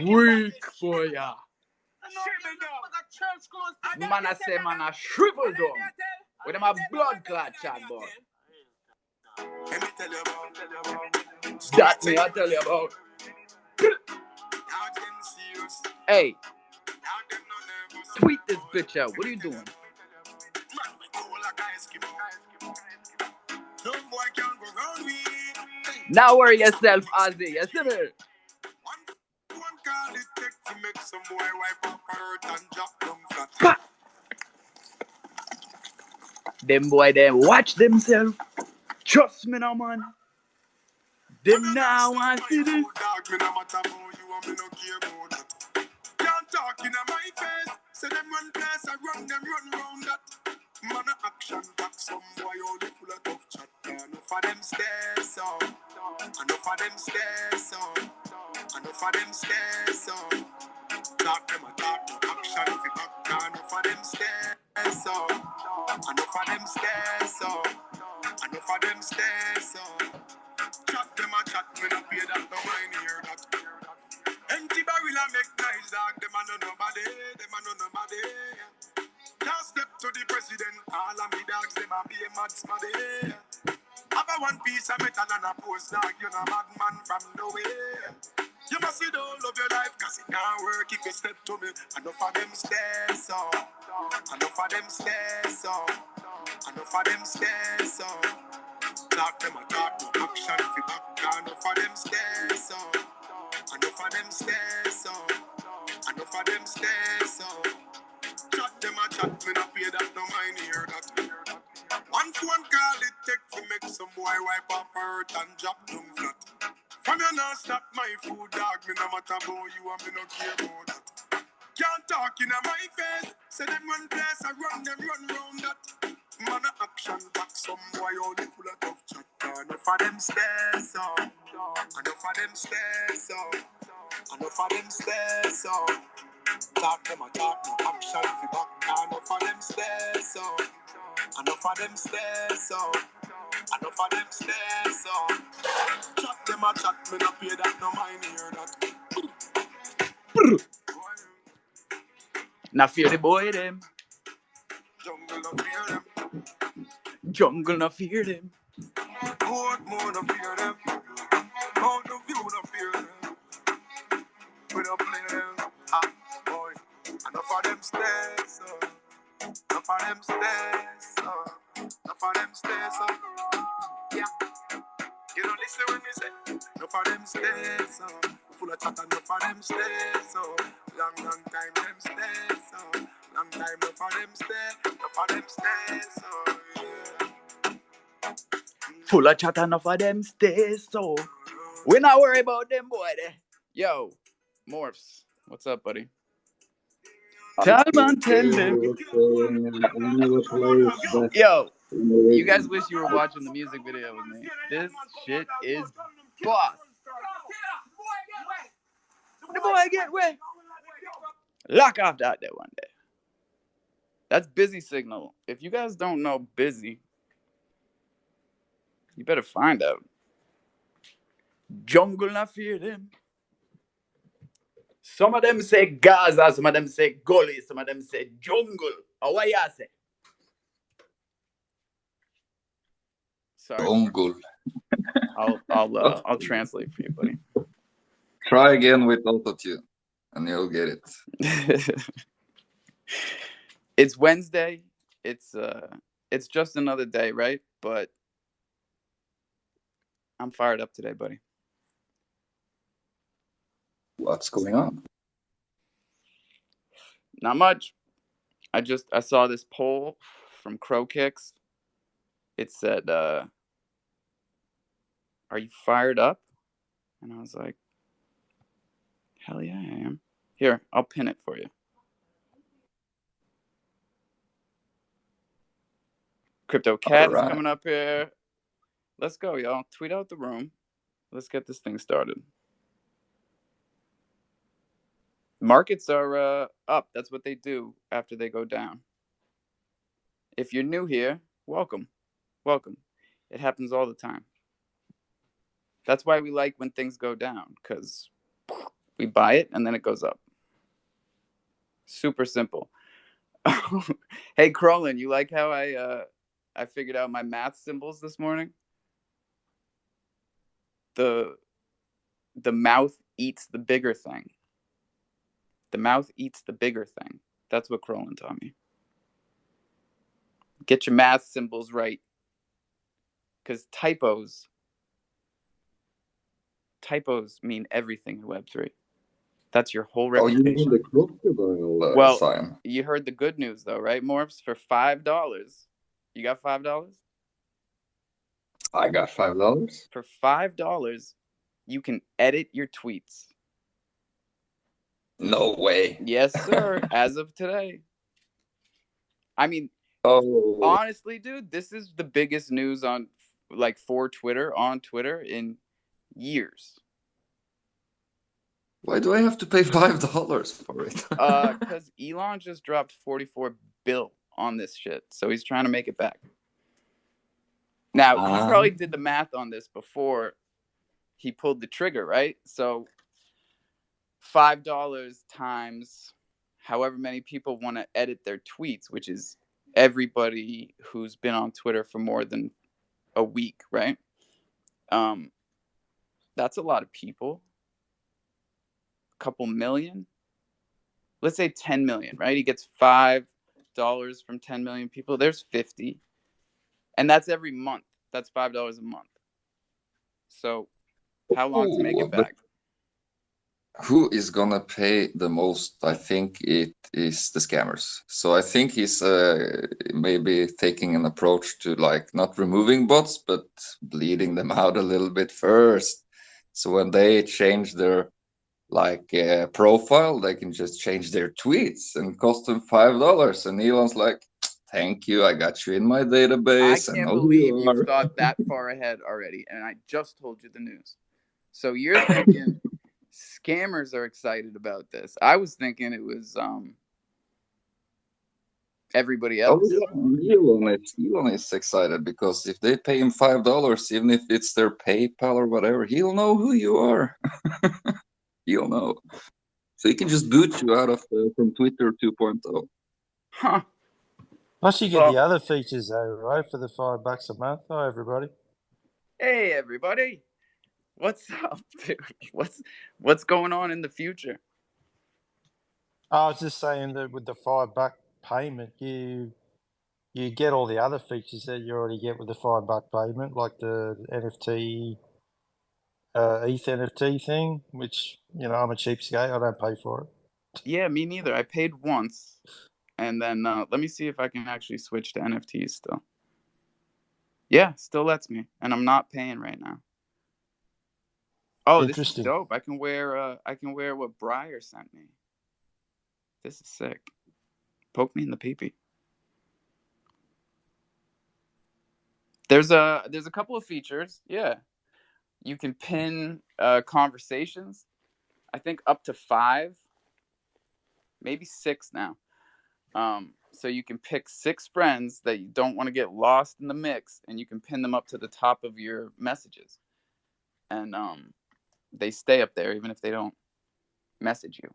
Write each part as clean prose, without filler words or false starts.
Weak for ya. Man, I say man, I shrivel down. With them a blood clot chat, boy. Let me tell you about. That me, I tell you about. Hey, tweet this bitch out. What are you doing? Now worry yourself, Ozzy. You see me? Them boy, them watch themselves. Trust me now, man. Them now want to see this. Can't talk in my face. Say them run place, I run them run round that. Man a action back, some boy only full of tough chat. Enough of them stairs, so enough of them stairs, so enough of them stairs, so talk them a talk, no action if you back. Enough of them stairs, so enough of them stairs, so enough of them stairs, so chat them a chat, me no pay that, no mind hear that. Empty barrel and make nice dog, them a know nobody, them a know nobody. Can't step to the president, all of me dogs, them a be a mad smaddy. Have a one piece of metal and a post dog, you know mad man from nowhere. You must see the whole of your life, cause it can't work if you step to me. Enough of them stairs, so enough of them stairs, so enough of them stairs, so talk them a talk, no action if you back. Enough of them stairs, so enough of them stairs, so enough of them stairs, so chat them a chat, me not pay that, no mind hear that. One phone call it take to make some boy wipe off her hurt and drop down flat. From you not stop my food dog, me no matter about you and me no care about that. Can't talk in my face, say them run place, I run them run round that. Man a action back, some boy only full of tough chat. Enough of them stairs, so enough of them stairs, so enough of them stairs, so talk them a talk, no action if you back. Enough of them stairs, so enough of them stairs, so enough of them stairs, so chat them a chat, me no pay that, no mind hear that. Now fear the boy them. Jungle no fear them. Jungle no fear them. More no fear them. Out of you no fear them. We don't play them. Ah, boy. Enough of them stairs, so enough of them stairs, so enough of them stairs, so yeah. You don't listen when me say enough of them stairs, so full of chat, enough of them stairs, so long time them stairs, so long time enough of them stairs, so yeah. Full of chat, enough of them stairs, so we not worry about them boy there. Yo, Morphs, what's up, buddy? Tell them. Yo, you guys wish you were watching the music video with me. This shit is boss. The boy get wet. Lock off that there one day. That's Busy Signal. If you guys don't know Busy, you better find out. Jungle not fear them. Some of them say Gaza, some of them say Gully, some of them say jungle. Or what y'all say? Sorry. Jungle. I'll translate for you, buddy. Try again with autotune, and you'll get it. It's Wednesday. It's just another day, right? But I'm fired up today, buddy. What's going on? Not much. I saw this poll from Cro Kicks. It said, "Are you fired up?" And I was like, "Hell yeah, I am." Here, I'll pin it for you. Crypto Cat is coming up here. Let's go, y'all. Tweet out the room. Let's get this thing started. Markets are up. That's what they do after they go down. If you're new here, welcome. Welcome. It happens all the time. That's why we like when things go down, because We buy it and then it goes up. Super simple. Hey, Crolin, you like how I figured out my math symbols this morning? The mouth eats the bigger thing. The mouth eats the bigger thing. That's what Crolin taught me. Get your math symbols right. Because typos mean everything in Web3. That's your whole Oh, you mean reputation. the crocodile Well, sign? you heard the good news though, right, Morphs? For $5. You got $5? I got $5. For $5, you can edit your tweets. No way. Yes, sir. As of today. I mean, Oh, honestly, dude, this is the biggest news on like for Twitter on Twitter in years. why do I have to pay $5 for it? Because Elon just dropped 44 bill on this shit, so he's trying to make it back. Now he probably did the math on this before he pulled the trigger, right? So $5 times however many people want to edit their tweets, which is everybody who's been on Twitter for more than a week, right? That's a lot of people. A couple million. Let's say 10 million, right? He gets $5 from 10 million people. There's 50. And that's every month. That's $5 a month. So how long to make it back? Who is gonna pay the most? I think it is the scammers. So I think he's maybe taking an approach to like not removing bots, but bleeding them out a little bit first. So when they change their like profile, they can just change their tweets and cost them $5. And Elon's like, "Thank you, I got you in my I database. I can't know who you believe you've are." thought that far ahead already. And I just told you the news. So you're thinking scammers are excited about this. I was thinking it was everybody Oh else. yeah, Elon is excited because if they pay him $5, even if it's their PayPal or whatever, he'll know who you are. He'll know, so he can just boot you out of from Twitter 2.0. Huh. Plus, you get Well, the other features though, right? For the $5 a month. Hi, everybody. hey everybody. What's up, dude? What's going on in the future? I was just saying that with the $5 payment, you get all the other features that you already get with the $5 payment, like the NFT, ETH NFT thing, which I'm a cheapskate. I don't pay for it. Yeah, me neither. I paid once, and then let me see if I can actually switch to NFTs still. Yeah, still lets me, and I'm not paying right now. Oh, this is Interesting. dope. I can wear what Briar sent me. This is sick. Poke me in the peepee. There's a couple of features. Yeah, you can pin conversations. I think up to 5, maybe 6 now. So you can pick 6 friends that you don't want to get lost in the mix, and you can pin them up to the top of your messages, and they stay up there even if they don't message you.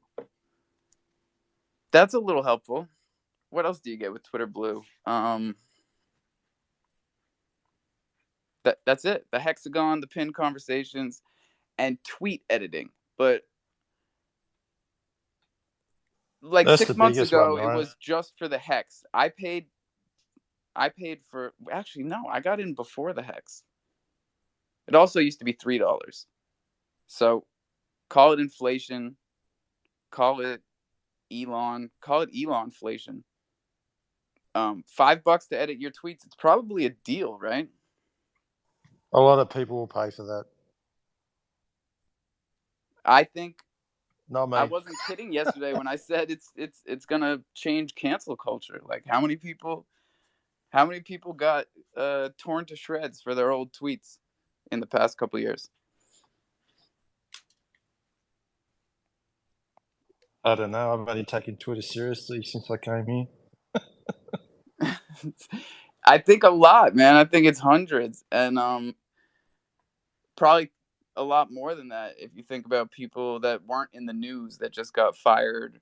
That's a little helpful. What else do you get with Twitter Blue? That's it. The hexagon, the pinned conversations, and tweet editing. But like That's 6 the months biggest one, ago, it right? was just for the hex. I paid for, actually no, I got in before the hex. It also used to be $3. So call it inflation, call it Elonflation. $5 to edit your tweets. It's probably a deal, right? A lot of people will pay for that. I think Not me. I wasn't kidding yesterday when I said it's gonna change cancel culture. Like how many people got torn to shreds for their old tweets in the past couple of years? I don't know. I've only taken Twitter seriously since I came here. I think a lot, man. I think it's hundreds, and probably a lot more than that. If you think about people that weren't in the news that just got fired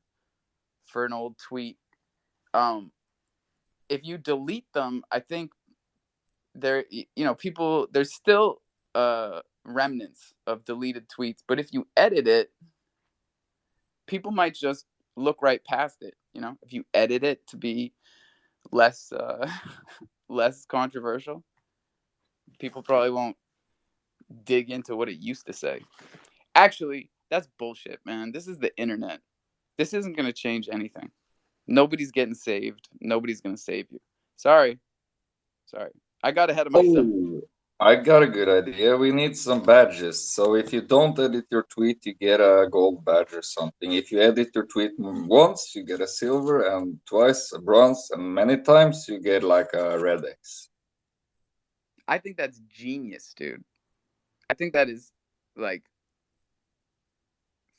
for an old tweet, if you delete them, I think people, there's still remnants of deleted tweets, but if you edit it, people might just look right past it. If you edit it to be less less controversial, people probably won't dig into what it used to say. Actually, that's bullshit, man. This is the internet. This isn't going to change anything. Nobody's getting saved. Nobody's going to save you. Sorry. I got ahead of myself. Oh, I got a good idea. We need some badges. So if you don't edit your tweet, you get a gold badge or something. If you edit your tweet once, you get a silver, and twice a bronze, and many times you get like a red X. I think that's genius, dude. I think that is like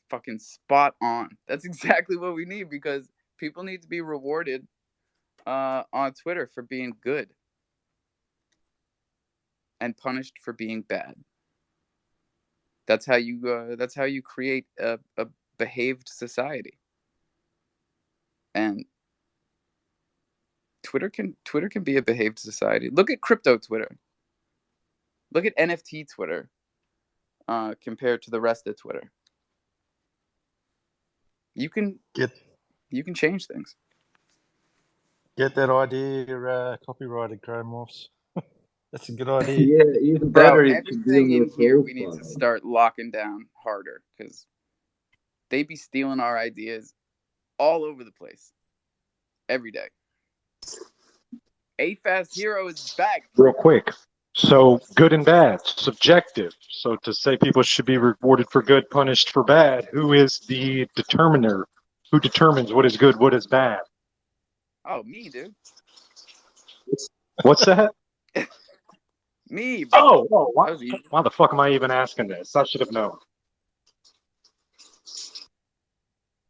fucking spot on. That's exactly what we need, because people need to be rewarded on Twitter for being good and punished for being bad. That's how you create a behaved society. And Twitter can be a behaved society. Look at crypto Twitter. Look at NFT Twitter compared to the rest of Twitter. You can change things. Get that idea copyrighted, Chromorphs. That's a good idea. Yeah, even Bro, better if you everything build in a here we need to profile. start locking down harder, because they be stealing our ideas all over the place every day. A Fast Hero is back. Real quick. So good and bad, subjective. So to say people should be rewarded for good, punished for bad, who is the determiner? Who determines what is good, what is bad? Oh, me, dude. What's that? Me, bro. Oh, That why the fuck am I even asking this? I should have known.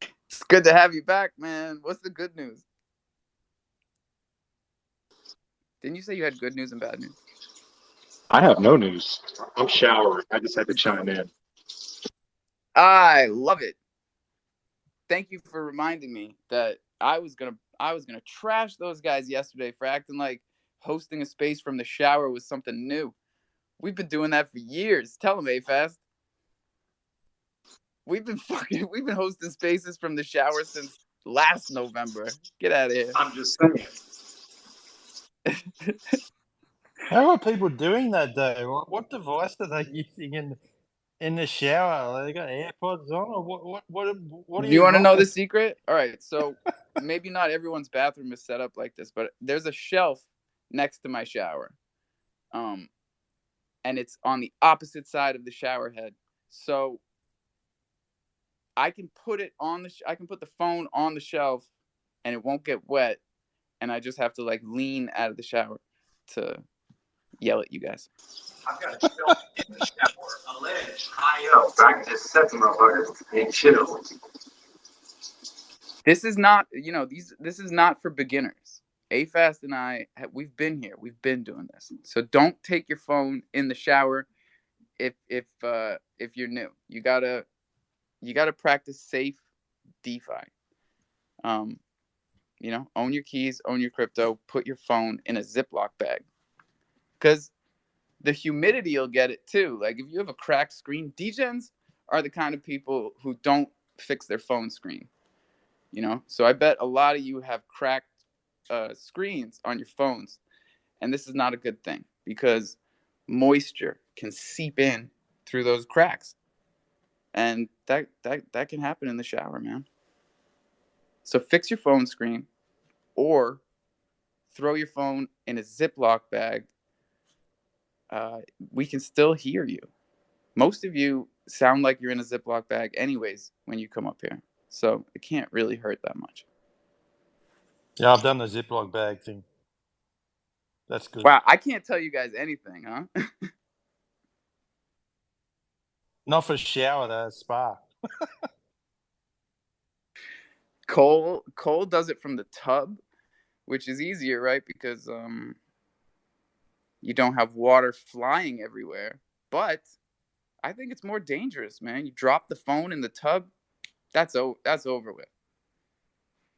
It's good to have you back, man. What's the good news? Didn't you say you had good news and bad news? I have no news. I'm showering. I just had to chime in. I love it. Thank you for reminding me that I was gonna trash those guys yesterday for acting like hosting a space from the shower was something new. We've been doing that for years. Tell them, A-Fast. We've been hosting spaces from the shower since last November. Get out of here. I'm just saying. How are people doing that, though? What device are they using in the shower? They got AirPods on, or what are You you want to know the rocking? secret? All right, so maybe not everyone's bathroom is set up like this, but there's a shelf next to my shower, and it's on the opposite side of the shower head. So I can put the phone on the shelf, and it won't get wet, and I just have to like lean out of the shower to yell at you guys. I've got a shelf in the shower, a ledge high up. I can just set them up and chill. This is not, this is not for beginners. A-Fast and I, we've been here. We've been doing this. So don't take your phone in the shower if you're new. You gotta practice safe DeFi. Own your keys, own your crypto. Put your phone in a Ziploc bag, because the humidity will get it too. Like if you have a cracked screen, degens are the kind of people who don't fix their phone screen. So I bet a lot of you have cracked screens on your phones, and this is not a good thing, because moisture can seep in through those cracks, and that can happen in the shower, man. So fix your phone screen, or throw your phone in a Ziploc bag. We can still hear you. Most of you sound like you're in a Ziploc bag anyways when you come up here, so it can't really hurt that much. Yeah, I've done the Ziploc bag thing. That's good. Wow, I can't tell you guys anything, huh? Not for shower, though. Spa. Cole does it from the tub, which is easier, right? Because you don't have water flying everywhere. But I think it's more dangerous, man. You drop the phone in the tub, that's over with.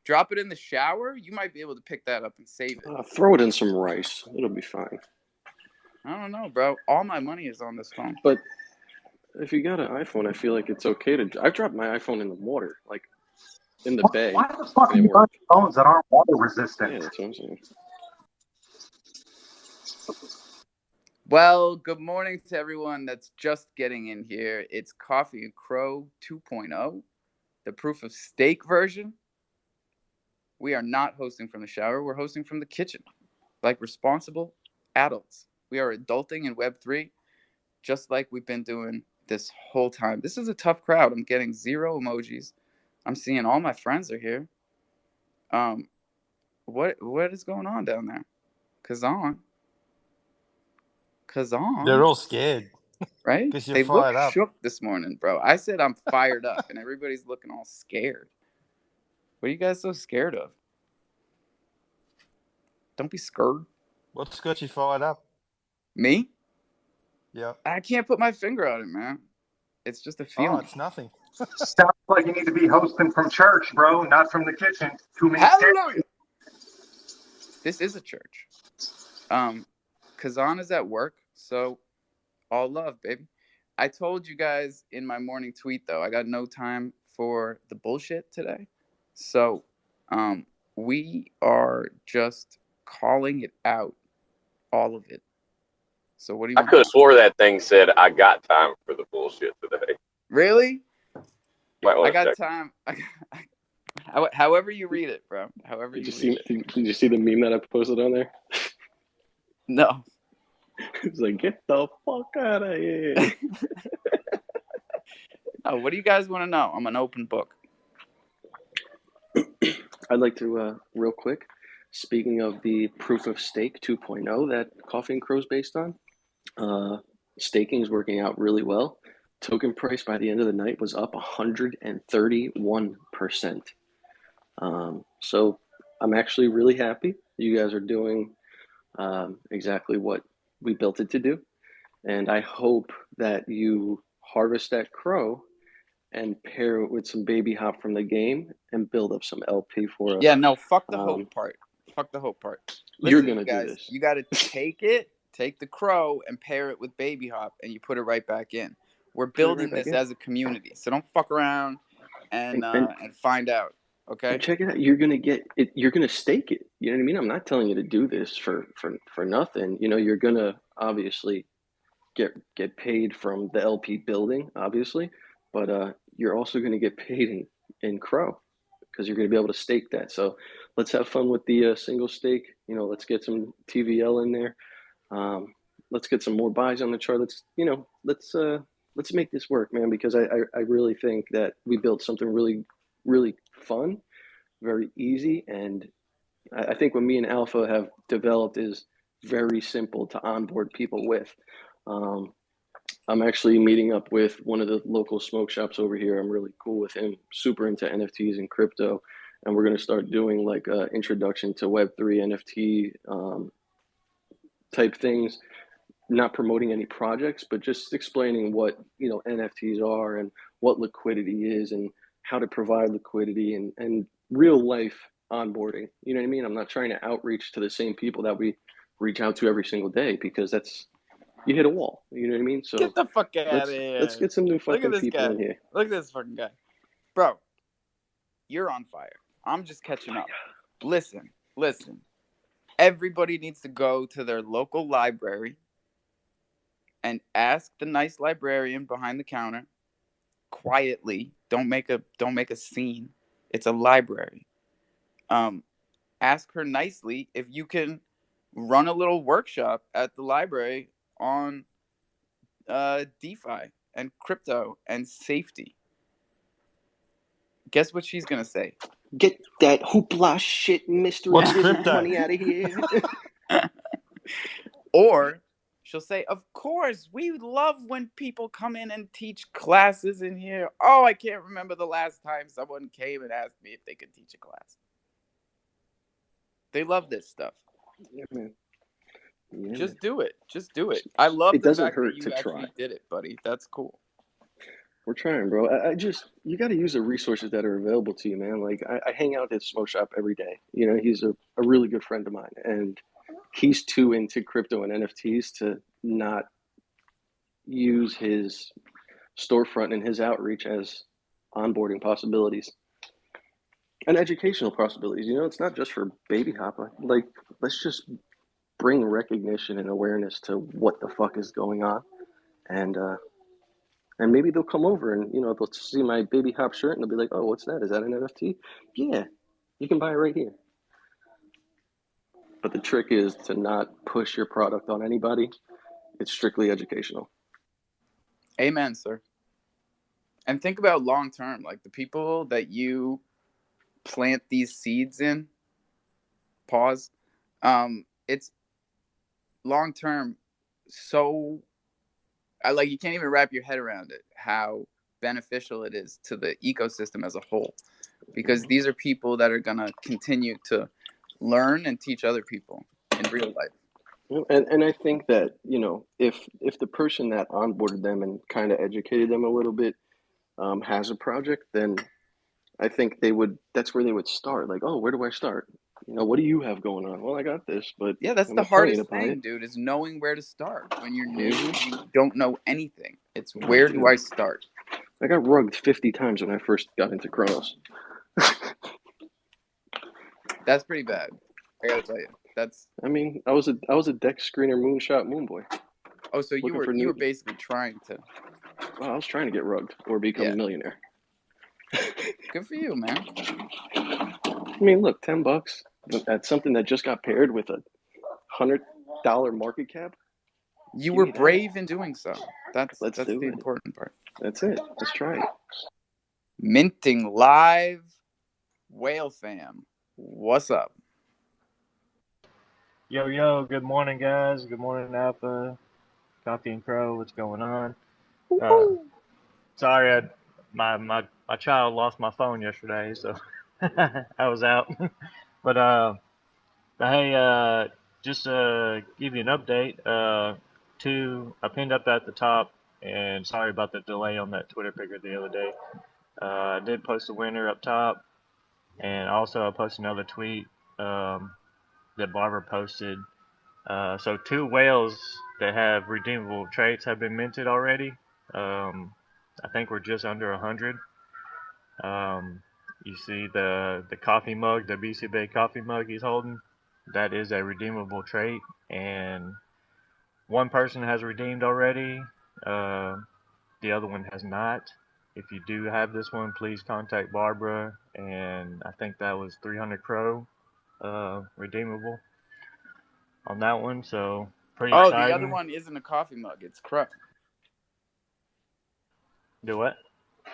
Drop it in the shower, you might be able to pick that up and save it. Throw it in some rice. It'll be fine. I don't know, bro. All my money is on this phone. But if you got an iPhone, I feel like it's okay to. I've dropped my iPhone in the water, like in the bay. Why the fuck are you buying phones that aren't water resistant? Yeah, that's what I'm saying. Well, good morning to everyone that's just getting in here. It's Coffee and Cro 2.0, the proof of stake version. We are not hosting from the shower. We're hosting from the kitchen, like responsible adults. We are adulting in Web3, just like we've been doing this whole time. This is a tough crowd. I'm getting 0 emojis. I'm seeing all my friends are here. What is going on down there? Kazan. They're all scared. Right? 'Cause you're They look fired up. shook this morning, bro. I said I'm fired up, and everybody's looking all scared. What are you guys so scared of? Don't be scared. What's got you fired up? Me? Yeah. I can't put my finger on it, man. It's just a Oh, feeling. it's nothing. Sounds like you need to be hosting from church, bro, not from the kitchen. Too many Hallelujah! This is a church. Kazan is at work, so all love, baby. I told you guys in my morning tweet, though, I got no time for the bullshit today. So we are just calling it out, all of it. So what do you want? I could have swore that thing said, I got time for the bullshit today. Really? Might I want to got check. time. However you read it, bro. However Did you you read see? it. Did you see the meme that I posted on there? No. It's like, get the fuck out of here. No, what do you guys want to know? I'm an open book. I'd like to, real quick, speaking of the proof of stake 2.0 that Coffee and Cro is based on, staking is working out really well. Token price by the end of the night was up 131%. So I'm actually really happy. You guys are doing exactly what we built it to do. And I hope that you harvest that crow and pair it with some baby hop from the game and build up some LP for us. Yeah, no, fuck the hope part. Fuck the hope part. You're Listen, gonna you guys, do this. You got to take the crow and pair it with baby hop, and you put it right back in. We're building this as a community, so don't fuck around and find out. Okay. And check it out. You're gonna get it. You're gonna stake it. You know what I mean? I'm not telling you to do this for nothing. You know, you're gonna obviously get paid from the LP building, obviously, but you're also gonna get paid in Crow because you're gonna be able to stake that. So let's have fun with the single stake. You know, let's get some TVL in there. Let's get some more buys on the chart. Let's make this work, man, because I really think that we built something really, really fun, very easy, and I think what me and Alpha have developed is very simple to onboard people with. I'm actually meeting up with one of the local smoke shops over here. I'm really cool with him, super into NFTs and crypto, and we're going to start doing like an introduction to Web3 NFT type things. Not promoting any projects, but just explaining what NFTs are and what liquidity is and how to provide liquidity and real life onboarding. You know what I mean? I'm not trying to outreach to the same people that we reach out to every single day because you hit a wall. You know what I mean? So get the fuck out of here. Let's get some new fucking people in here. Look at this fucking guy, bro. You're on fire. I'm just catching up. Listen. Everybody needs to go to their local library and ask the nice librarian behind the counter quietly. Don't make a scene. It's a library. Ask her nicely if you can run a little workshop at the library on DeFi and crypto and safety. Guess what she's gonna say? Get that hoopla shit, Mr. What's crypto? Money out of here. Or she'll say, of course, we love when people come in and teach classes in here. Oh, I can't remember the last time someone came and asked me if they could teach a class. They love this stuff. Yeah, man. Just do it. I love the fact that you actually try. did it, buddy. That's cool. We're trying, bro. I just you got to use the resources that are available to you, man. Like I hang out at his smoke shop every day. You know, he's a really good friend of mine, and he's too into crypto and NFTs to not use his storefront and his outreach as onboarding possibilities and educational possibilities. You know, it's not just for baby hop. Like, let's just bring recognition and awareness to what the fuck is going on, and maybe they'll come over and they'll see my baby hop shirt and they'll be like, "Oh, what's that? Is that an NFT?" Yeah, you can buy it right here. But the trick is to not push your product on anybody. It's strictly educational. Amen, sir. And think about long term, like the people that you plant these seeds in. Pause. It's long term. So, like you can't even wrap your head around it. How beneficial it is to the ecosystem as a whole, because these are people that are gonna continue to learn and teach other people in real life. And I think that if the person that onboarded them and kind of educated them a little bit has a project, then I think that's where they would start. Like, oh, where do I start? What do you have going on? Well, I got this, but yeah, that's I'm the not telling you hardest to buy thing, it. dude, is knowing where to start. When you're new, Mhm. you don't know anything. It's where do I start? I got rugged 50 times when I first got into Kronos. That's pretty bad. I gotta tell you. That's I mean, I was a deck screener moonshot moonboy. oh, so you were basically trying to. Well, I was trying to get rugged or become a millionaire. Good for you, man. I mean, look, $10. That's something that just got paired with a $100 market cap. You were brave in doing so. That's do the it. important part. That's it. Let's try it. Minting live, Whale Fam. What's up? Yo, good morning, guys. Good morning, Alpha, Coffee and Cro. What's going on? Sorry, my child lost my phone yesterday, so I was out. But hey, just give you an update. I pinned up at the top, and sorry about the delay on that Twitter picker the other day. I did post the winner up top, and also I posted another tweet that Barbara posted. So 2 whales that have redeemable traits have been minted already. I think we're just under 100. You see the coffee mug, the BC Bay coffee mug he's holding. That is a redeemable trait, and one person has redeemed already. The other one has not. If you do have this one, please contact Barbara, and I think that was 300 Cro redeemable on that one. So pretty exciting. The other one isn't a coffee mug; it's Cro. Do what?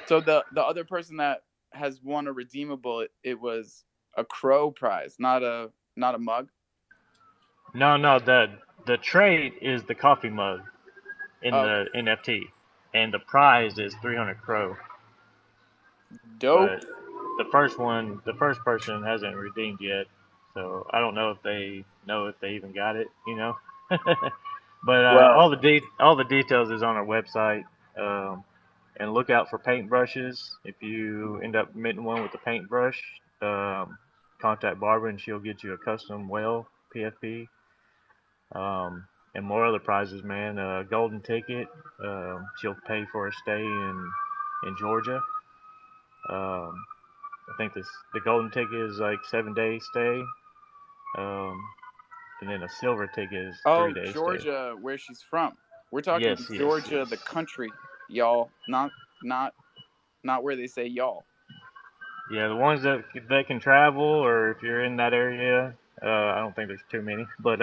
So the other person that has won a redeemable, it was a Cro prize, not a mug. No, the trait is the coffee mug in the NFT, and the prize is 300 Cro. Dope. But the first person hasn't redeemed yet, so I don't know if they even got it, But all the details is on our website. And look out for paintbrushes. If you end up minting one with a paintbrush, contact Barbara and she'll get you a custom whale PFP. And more other prizes, man. Golden ticket. She'll pay for a stay in Georgia. I think the golden ticket is like 7-day stay. And then a silver ticket is 3-day stay. Georgia, where she's from. We're talking Georgia, the country, y'all. Not where they say y'all. Yeah, the ones that can travel, or if you're in that area, I don't think there's too many. But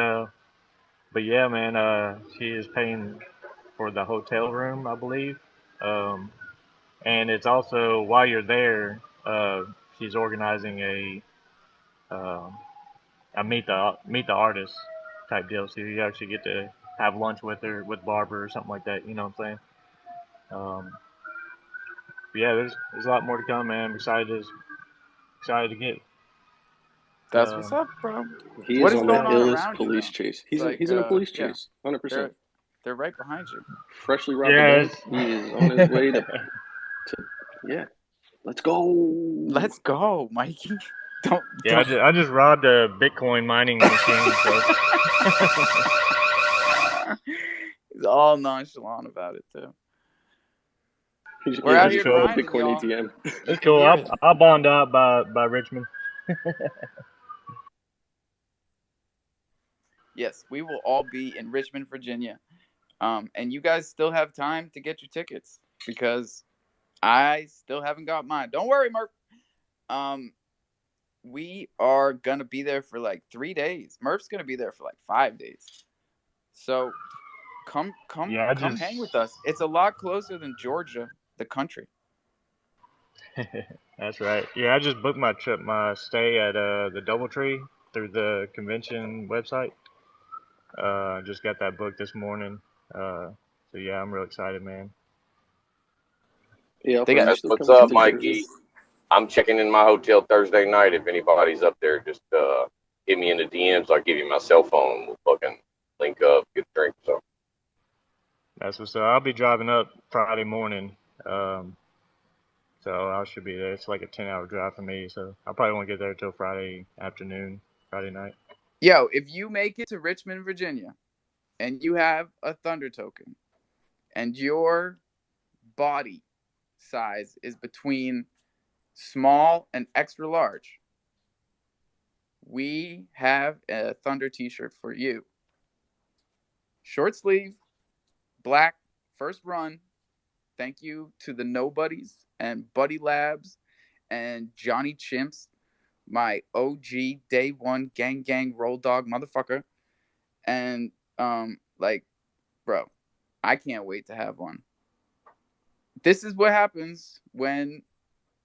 yeah, man, she is paying for the hotel room, I believe. And it's also while you're there, she's organizing a meet the artist type deal. So you actually get to have lunch with her, with Barbara or something like that. You know what I'm saying? But yeah, there's a lot more to come, man. I'm excited to get. That's what's up, bro. He is on that illest police chase. He's in a police chase, 100%. They're right behind you. Freshly robbed the bank. He is on his way to Yeah. Let's go. Let's go, Mikey. Don't. Yeah, I just robbed a Bitcoin mining machine. So He's all nonchalant about it too. We're Yeah, out he here just robbed a grinding, Bitcoin y'all. ATM. You it's can cool. hear it. I'll bond out by Richmond. Yes, we will all be in Richmond, Virginia. And you guys still have time to get your tickets because I still haven't got mine. Don't worry, Murph. We are gonna be there for like 3 days. Murph's gonna be there for like 5 days. So come hang with us. It's a lot closer than Georgia, the country. That's right. Yeah, I just booked my stay at the DoubleTree through the convention website. Just got that booked this morning. So yeah, I'm real excited, man. Yeah, They are you got still What's coming up, to Mikey? Jersey? I'm checking in my hotel Thursday night. If anybody's up there, just hit me in the DMs. I'll give you my cell phone. We'll fucking link up, get a drink. So That's what's up. I'll be driving up Friday morning. So I should be there. It's like a 10-hour drive for me, so I probably won't get there till Friday afternoon, Friday night. Yo, if you make it to Richmond, Virginia, and you have a Thunder token, and your body size is between small and extra large, we have a Thunder t-shirt for you. Short sleeve, black, first run. Thank you to the Nobodies and Buddy Labs and Johnny Chimps, my OG day one gang roll dog motherfucker. And like, bro, I can't wait to have one. This is what happens when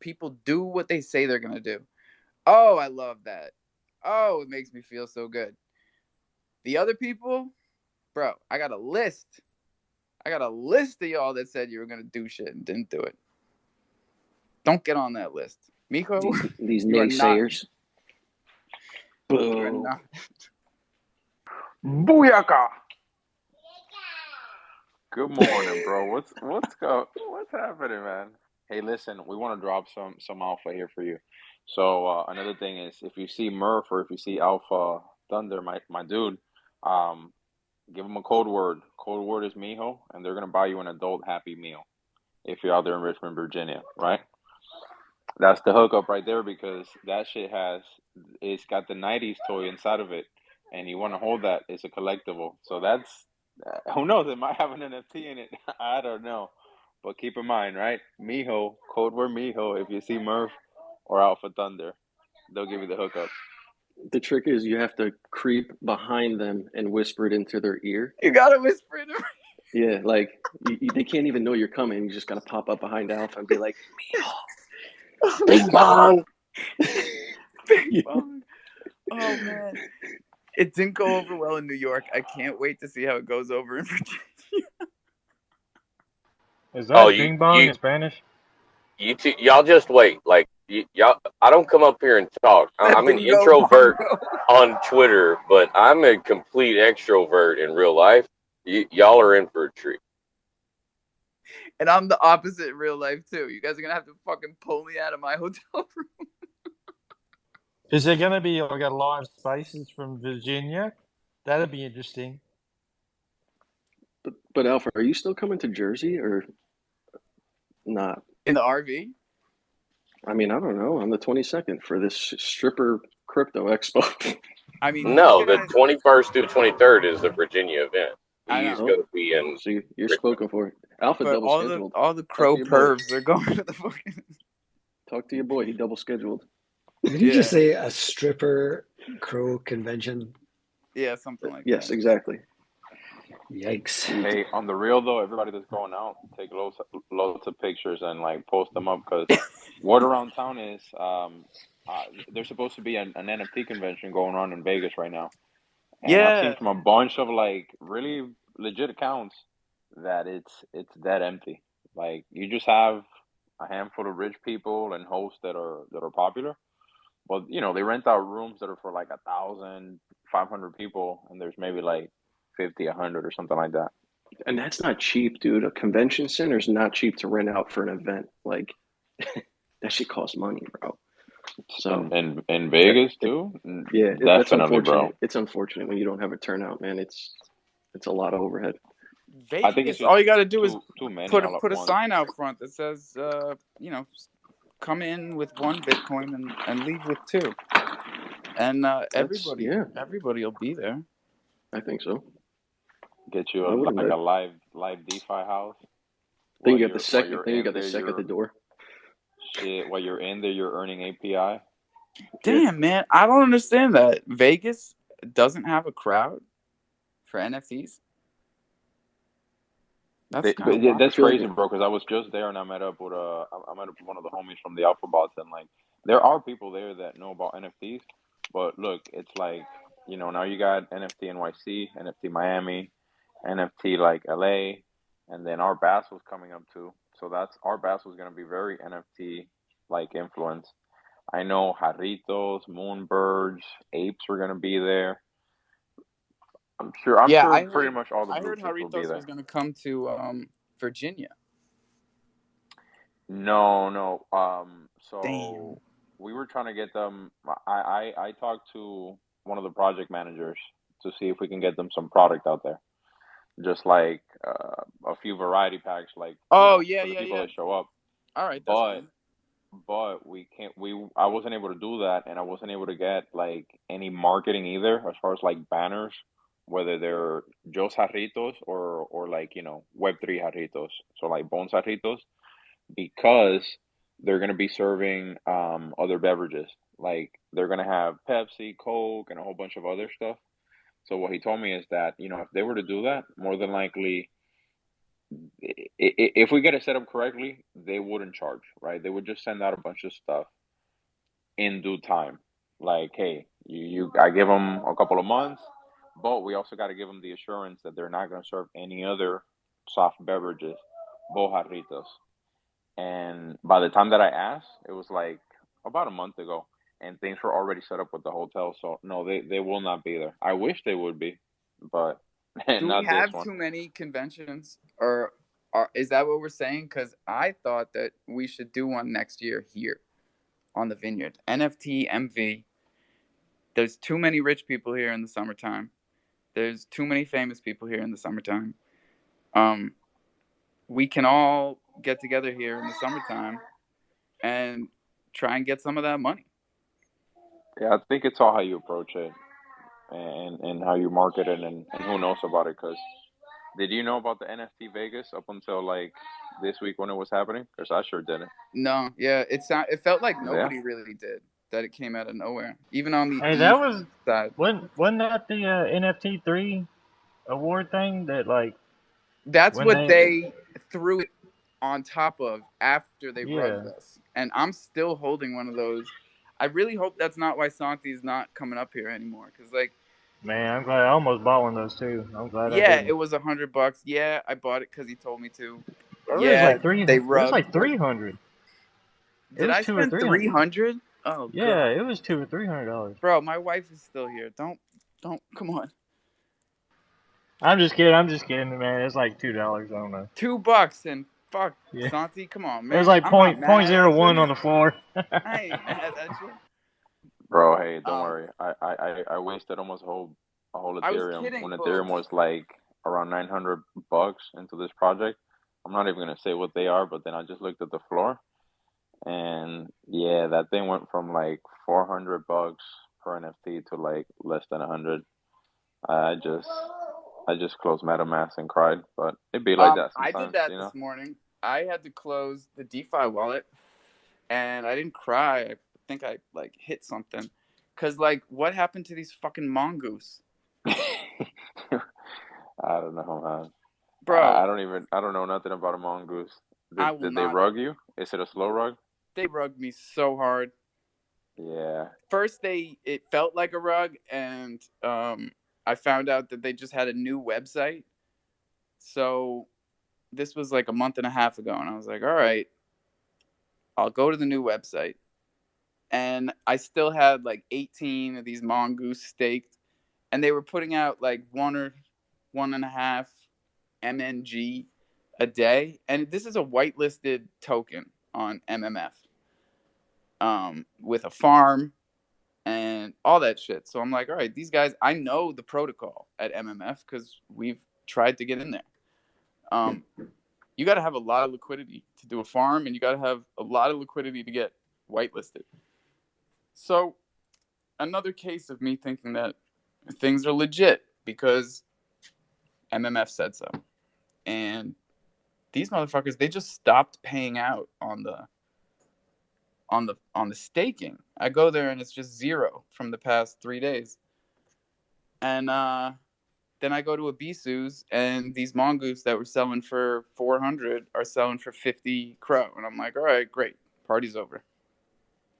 people do what they say they're gonna do. Oh, I love that. Oh, it makes me feel so good. The other people, bro, I got a list. I got a list of y'all that said you were gonna do shit and didn't do it. Don't get on that list. Miko, These you are not. naysayers. You are Boo. not. Booyaka! Good morning, bro. What's happening, man? Hey, listen, we want to drop some alpha here for you. So another thing is, if you see Murph or if you see Alpha Thunder, my dude, give him a code word. Code word is Mijo, and they're gonna buy you an adult Happy Meal if you're out there in Richmond, Virginia, right? That's the hookup right there because that shit it's got the '90s toy inside of it, and you want to hold that. It's a collectible, so that's who knows? It might have an NFT in it. I don't know, but keep in mind, right? Mijo, code word Mijo. If you see Murph or Alpha Thunder, they'll give you the hookup. The trick is you have to creep behind them and whisper it into their ear. You gotta whisper it. Yeah, like they can't even know you're coming. You just gotta pop up behind Alpha and be like, Mijo, Bing Bong. Bing Bong. Oh man, it didn't go over well in New York. I can't wait to see how it goes over in Virginia. Is that you Bing Bong in Spanish? y'all just wait. Like y'all, I don't come up here and talk. I'm an Bingo introvert bongo. on Twitter, but I'm a complete extrovert in real life. Y'all are in for a treat. And I'm the opposite in real life too. You guys are gonna have to fucking pull me out of my hotel room. Is there going to be like a live spaces from Virginia? That'd be interesting. But Alpha, are you still coming to Jersey or not? In the RV? I mean, I don't know. On the 22nd for this stripper crypto expo. I mean, No, you the guys, 21st through 23rd is the Virginia event. I He's know. going to be in So you're Richmond. spoken for. Alpha But double scheduled. all the Talk crow to your boy. pervs are going to the fucking. Talk to your boy. He double scheduled. Did you just say a stripper crow convention? Yeah, something like Yes, that. exactly. Yikes. Hey, on the real though, everybody that's going out, take loads of pictures and like post them up because word around town is there's supposed to be an NFT convention going on in Vegas right now, and I've seen Yeah. from a bunch of like really legit accounts that it's that empty. Like you just have a handful of rich people and hosts that are popular, but they rent out rooms that are for like 1,500 people, and there's maybe like 50, 100 or something like that. And that's not cheap, dude. A convention center is not cheap to rent out for an event. Like that shit costs money, bro. So in Vegas too? yeah, that's Definitely, unfortunate. bro. It's unfortunate when you don't have a turnout, man. It's a lot of overhead. I think it's Vegas, just all you got to do is too many put all at a once. sign out front that says, come in with 1 Bitcoin and leave with 2, and everybody will be there. I think so. Get you Why wouldn't like it? a live DeFi house. Then While you got the while sec. you're Then you in got the there, sec at the you're door. shit. While you're in there, you're earning API. Damn, man, I don't understand that. Vegas doesn't have a crowd for NFTs. That's kind of wild. That's crazy, bro. Because I was just there and I met up with one of the homies from the Alpha Bots, and like there are people there that know about NFTs. But look, it's like now you got NFT NYC, NFT Miami, NFT like LA, and then our Bass was coming up too. So that's our Bass was gonna be very NFT like influence. I know Jarritos, Moonbirds, Apes were gonna be there. I'm sure pretty much all the blue chips will be Jarritos there. was going to come to Virginia. No. So Damn. we were trying to get them. I talked to one of the project managers to see if we can get them some product out there, just like a few variety packs, like for the people that show up. All right, that's But fine. but we can't. I wasn't able to do that, and I wasn't able to get like any marketing either, as far as like banners, whether they're just jarritos or like Web3 jarritos, so like Bon jarritos, because they're going to be serving other beverages. Like they're going to have Pepsi, Coke, and a whole bunch of other stuff. So what he told me is that if they were to do that, more than likely, if we get it set up correctly, they wouldn't charge, right? They would just send out a bunch of stuff in due time. Like, hey, I give them a couple of months, but we also got to give them the assurance that they're not going to serve any other soft beverages, bojarritos. And by the time that I asked, it was like about a month ago, and things were already set up with the hotel. So no, they will not be there. I wish they would be, but Do we not this have one. too many conventions, or is that what we're saying? Because I thought that we should do one next year here on the Vineyard. NFT MV. There's too many rich people here in the summertime. There's too many famous people here in the summertime. We can all get together here in the summertime and try and get some of that money. Yeah, I think it's all how you approach it and how you market it and who knows about it. Because did you know about the NFT Vegas up until like this week when it was happening? Because I sure didn't. No, yeah, it felt like nobody really did. That it came out of nowhere, even on the that east was side. wasn't that the NFT 3 award thing that like That's when what they threw it on top of after they rugged Yeah. us, and I'm still holding one of those. I really hope that's not why Santi's not coming up here anymore, because like, Man, I'm glad I almost bought one of those too. I'm glad I yeah, didn't. it was $100. Yeah, I bought it because he told me to. It was Yeah, like three. they It was rugged. like 300. It Did was I two or spend 300. 300? Oh Yeah, god, it was $200 or $300. bro, my wife is still here. Don't. Come on. I'm just kidding, man. It's like $2. I don't know. $2 and fuck, Yeah. Santi, come on, It was man. like I'm not point mad zero at one you. on the floor. I ain't mad at you. Bro, hey, don't worry. I wasted almost a whole I was Ethereum kidding, when but Ethereum was like around $900 into this project. I'm not even gonna say what they are, but then I just looked at the floor, and yeah, that thing went from like $400 per NFT to like less than 100. I just I just closed MetaMask and cried, but it'd be like that I did sometimes, that this morning. I had to close the DeFi wallet, and I didn't cry. I think I like hit something, cause like, what happened to these fucking mongoose, I don't know, man. bro? I don't know nothing about a mongoose. I will Did they not. rug you? Is it a slow rug? They rugged me so hard. Yeah. First, it felt like a rug, and I found out that they just had a new website. So this was like a month and a half ago, and I was like, all right, I'll go to the new website. And I still had like 18 of these mongoose staked, and they were putting out like 1.5 MNG a day. And this is a whitelisted token. on MMF, with a farm and all that shit. So I'm like, all right, these guys, I know the protocol at MMF because we've tried to get in there. You got to have a lot of liquidity to do a farm, and you got to have a lot of liquidity to get whitelisted. So another case of me thinking that things are legit because MMF said so. And these motherfuckers, they just stopped paying out on the staking. I go there and it's just zero from the past 3 days. And then I go to a Bisou's and these mongoose that were selling for 400 are selling for 50 Cro. And I'm like, all right, great. Party's over.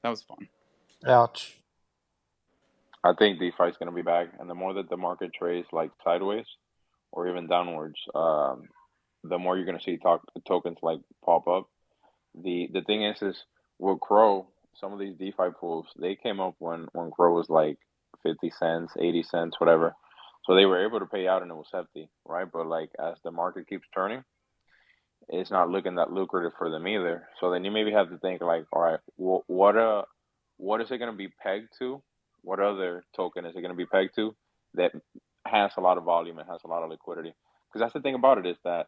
That was fun. Ouch. I think DeFi is going to be back, and the more that the market trades like sideways or even downwards, the more you're going to see tokens like pop up. The thing is with Cro, some of these DeFi pools, they came up when Cro was like 50 cents, 80 cents, whatever. So they were able to pay out and it was hefty, right? But like as the market keeps turning, it's not looking that lucrative for them either. So then you maybe have to think like, all right, what is it going to be pegged to? What other token is it going to be pegged to that has a lot of volume and has a lot of liquidity? Because that's the thing about it is that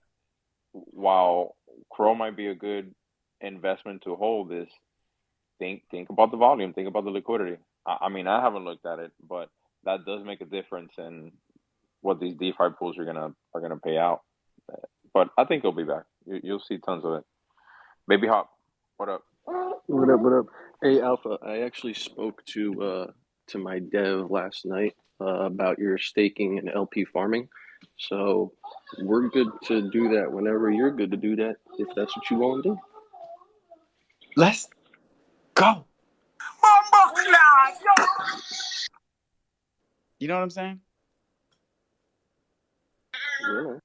while Cro might be a good investment to hold, is think about the volume, think about the liquidity. I mean, I haven't looked at it, but that does make a difference in what these DeFi pools are gonna pay out. But I think it'll be back. You'll see tons of it. Baby Hop, what up? What up? What up? Hey, Alpha. I actually spoke to my dev last night about your staking and LP farming. So we're good to do that whenever you're good to do that, if that's what you want to do. Let's go. You know what I'm saying? Yeah.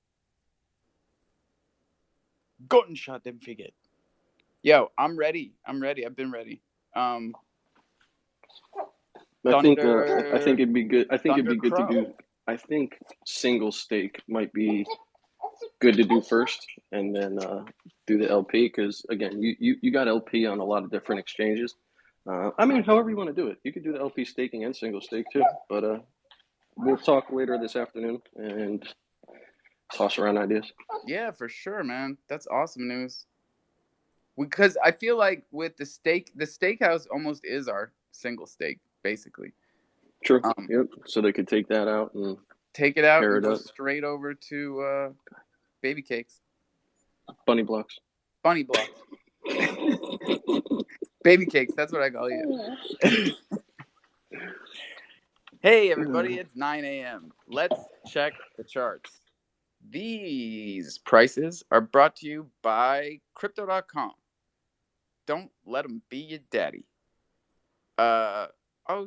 Gunshot, didn't forget. Yo, I'm ready. I've been ready. I think it'd be good. I think it'd be good to do. I think single stake might be good to do first, and then do the LP. Because again, you got LP on a lot of different exchanges. I mean, however you want to do it, you could do the LP staking and single stake too. But we'll talk later this afternoon and toss around ideas. Yeah, for sure, man. That's awesome news. Because I feel like with the steakhouse almost is our single stake, basically. True. Yep. So they could take that out and take it out and go straight over to baby cakes. Bunny blocks. Bunny blocks. Baby cakes, that's what I call you. Hey, everybody, it's 9 a.m. Let's check the charts. These prices are brought to you by Crypto.com. Don't let them be your daddy. Oh,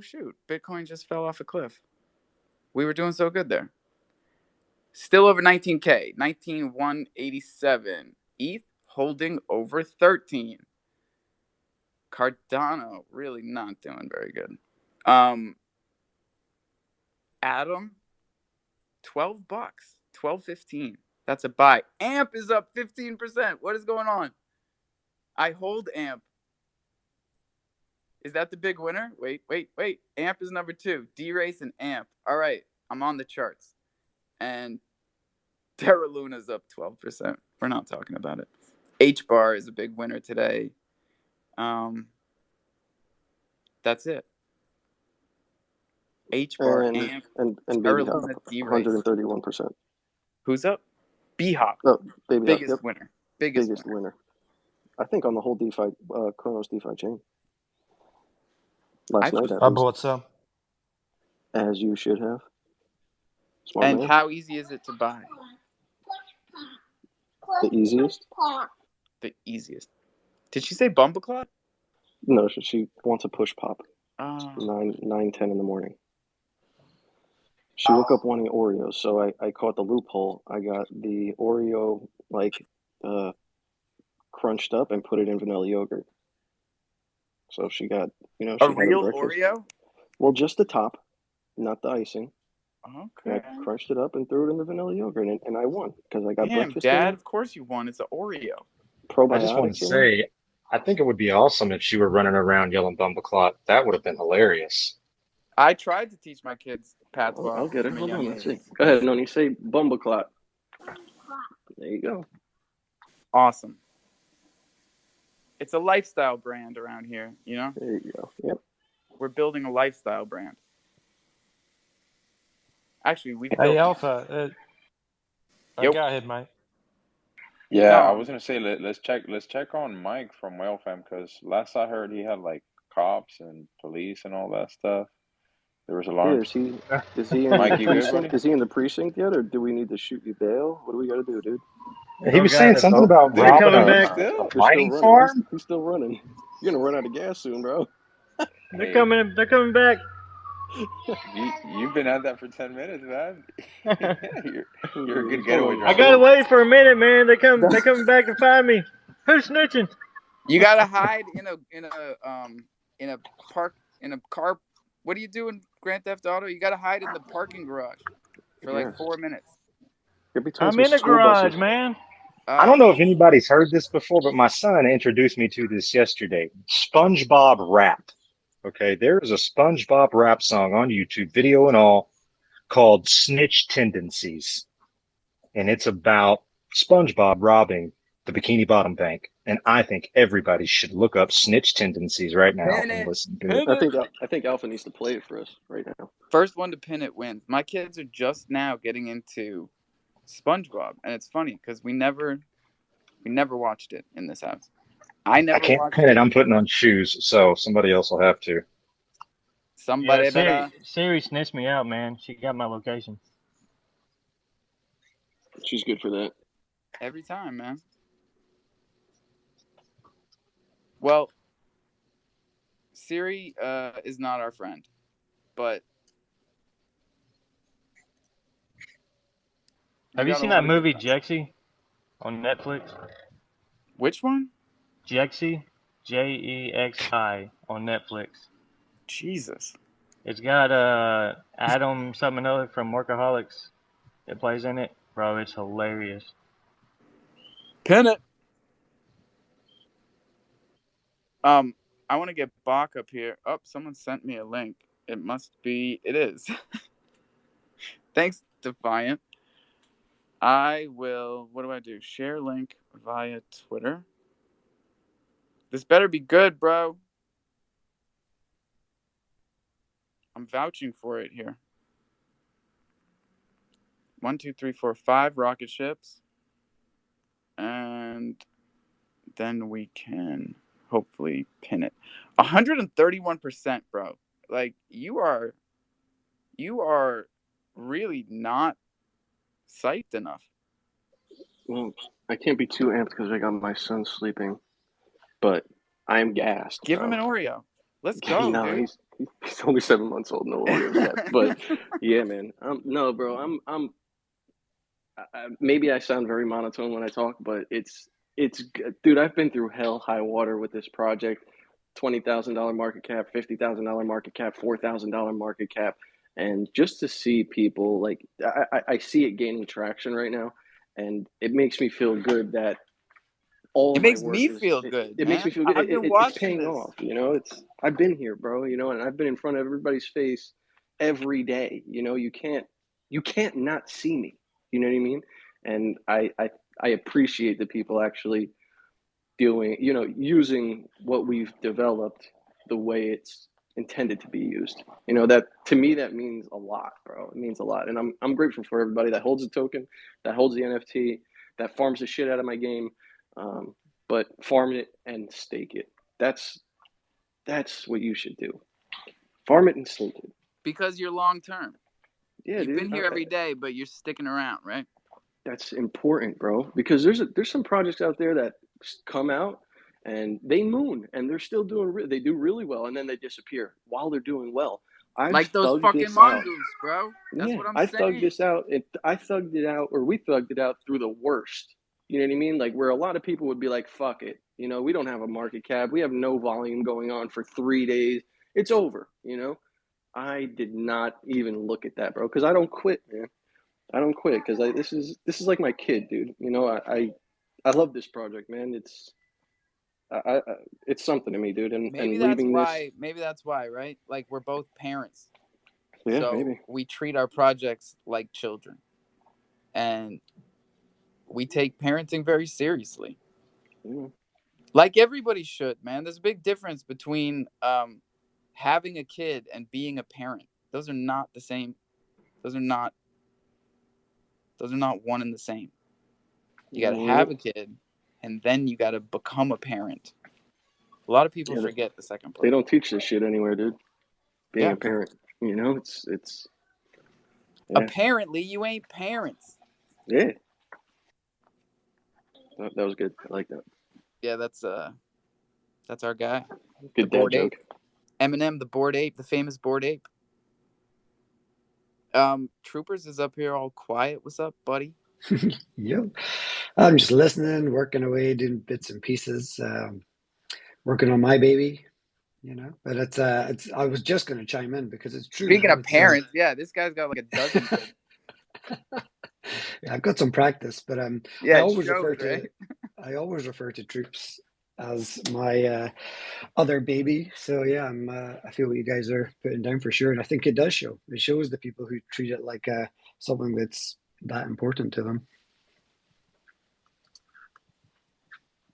shoot. Bitcoin just fell off a cliff. We were doing so good there. Still over 19K. 19,187. ETH holding over 13. Cardano really not doing very good. Atom, $12. 12.15. That's a buy. AMP is up 15%. What is going on? I hold AMP. Is that the big winner? Wait. AMP is number 2. D-Race and AMP. All right. I'm on the charts. And Terra Luna's up 12%. We're not talking about it. H-Bar is a big winner today. That's it. H-Bar, AMP, and Terra Baby Luna, Hop, D-Race. 131%. Who's up? B-Hop. Oh, Baby Biggest Hop, yep. winner. Biggest winner. I think on the whole DeFi, Chronos DeFi chain. Last night, I bought some. As you should have. Smart and man. how easy is it to buy? The easiest? The easiest. Did she say Bumbleclot? No, she wants a push pop. Oh. 9:10 in the morning. She woke up wanting Oreos, so I caught the loophole. I got the Oreo crunched up and put it in vanilla yogurt. So she got, she a had real her breakfast. Oreo? Well, just the top, not the icing. Okay. And I crunched it up and threw it in the vanilla yogurt, and I won because I got breakfast. Dad, of course you won. It's an Oreo. Probiotics. I just want to say, I think it would be awesome if she were running around yelling Bumbleclot. That would have been hilarious. I tried to teach my kids I'll patois get her. from a Hold young on, let's age. see. Go ahead, Noni. Say Bumbleclot. There you go. Awesome. It's a lifestyle brand around here, you know? There you go. Yep. We're building a lifestyle brand. Actually, we've Hey, built. Alpha. Yep. Go ahead, mate. Yeah, I No, was gonna say let's check on Mike from Whalefam because last I heard he had like cops and police and all that stuff. There was Yeah, alarms. is he in the Mike, you good, precinct? buddy? Is he in the precinct yet, or do we need to shoot you bail? What do we got to do, dude? He Oh was God, saying something about they're robbing coming Are you back. a still? They're still mining running. farm. He's still running. You're gonna run out of gas soon, bro. They're Hey, coming. They're coming back. you've been at that for 10 minutes, man. You're a good Hold getaway on, I driver. gotta so wait for a minute, man. They're coming back to find me. Who's snitching? you gotta hide in a park in a car. What do you do in Grand Theft Auto? You gotta hide in the parking garage for like yes, 4 minutes. get between I'm some in the school buses. garage, man. I don't know if anybody's heard this before, but my son introduced me to this yesterday. SpongeBob rap. Okay, there is a SpongeBob rap song on YouTube, video and all, called Snitch Tendencies. And it's about SpongeBob robbing the Bikini Bottom Bank. And I think everybody should look up Snitch Tendencies right now Pin and it, listen to it. pin it. I think Alpha needs to play it for us right now. First one to pin it wins. My kids are just now getting into SpongeBob, and it's funny because we never watched it in this house. I I never can't watched pin it. it. I'm putting on shoes, so somebody else will have to. Yeah, Somebody better Siri snitched me out, man. She got my location. She's good for that. every time, man. Well, Siri is not our friend, but Have you got a seen lot that of good movie friends. Jexy on Netflix? Which one? Jexy, Jexi on Netflix. Jesus. It's got Adam something or other from Workaholics that plays in it. Bro, it's hilarious. Pin it. I want to get Bach up here. Oh, someone sent me a link. It must be. It is. Thanks, Defiant. I will. What do I do? Share link via Twitter. This better be good, bro. I'm vouching for it here. 1, 2, 3, 4, 5 rocket ships. And then we can hopefully pin it. 131%, bro. Like you are really not psyched enough. Well, I can't be too amped because I got my son sleeping, but I'm gassed, Give him bro. an Oreo. Let's go, No, dude. he's only 7 months old. No Oreos yet, but yeah, man. No, bro. Maybe I sound very monotone when I talk, but it's dude. I've been through hell, high water with this project. $20,000 market cap, $50,000 market cap, $4,000 market cap, and just to see people like I see it gaining traction right now, and it makes me feel good that all It my makes work me is feel good, it makes me man. feel good. I've been It's watching paying this. off. It's I've been here, bro. And I've been in front of everybody's face every day. You can't not see me. You know what I mean? And I appreciate the people actually doing, using what we've developed the way it's intended to be used. That to me that means a lot, bro. It means a lot, and I'm grateful for everybody that holds the token, that holds the NFT, that farms the shit out of my game, but farm it and stake it. That's what you should do. Farm it and stake it. Because you're long term. Yeah, You've dude. been here every day, but you're sticking around, right? That's important, bro, because there's some projects out there that come out and they moon and they're still they do really well, and then they disappear while they're doing well. I've Like those thugged fucking this out. mongoose, bro. That's Yeah, what I'm I thugged saying. this out. I thugged it out, or we thugged it out through the worst. You know what I mean? Like where a lot of people would be like, "Fuck it," we don't have a market cap, we have no volume going on for 3 days. It's over. I did not even look at that, bro, because I don't quit, man. I don't quit because this is like my kid, dude. I love this project, man. it's something to me, dude. And maybe and that's leaving why. this, Maybe that's why, right? Like we're both parents, yeah, so maybe. we treat our projects like children, and we take parenting very seriously. Yeah. Like everybody should, man. There's a big difference between having a kid and being a parent. Those are not the same. Those are not one and the same. You got to have a kid, and then you got to become a parent. A lot of people Yeah, forget the second they part. don't teach this shit anywhere, dude. Being Yeah. a parent, it's yeah. Apparently, you ain't parents. Yeah. That was good. I like that. Yeah, that's our guy. Good The dad bored joke. ape. Eminem, the bored ape, the famous bored ape. Troopers is up here all quiet. What's up, buddy? Yep. I'm just listening, working away, doing bits and pieces, working on my baby, But it's I was just going to chime in because it's true, Speaking man. of parents, yeah, this guy's got like a dozen kids. Yeah, I've got some practice, but Yeah, I it always refer shows, to right? I always refer to troops as my other baby. So yeah, I feel what you guys are putting down for sure, and I think it does show. It shows the people who treat it like something that's that important to them.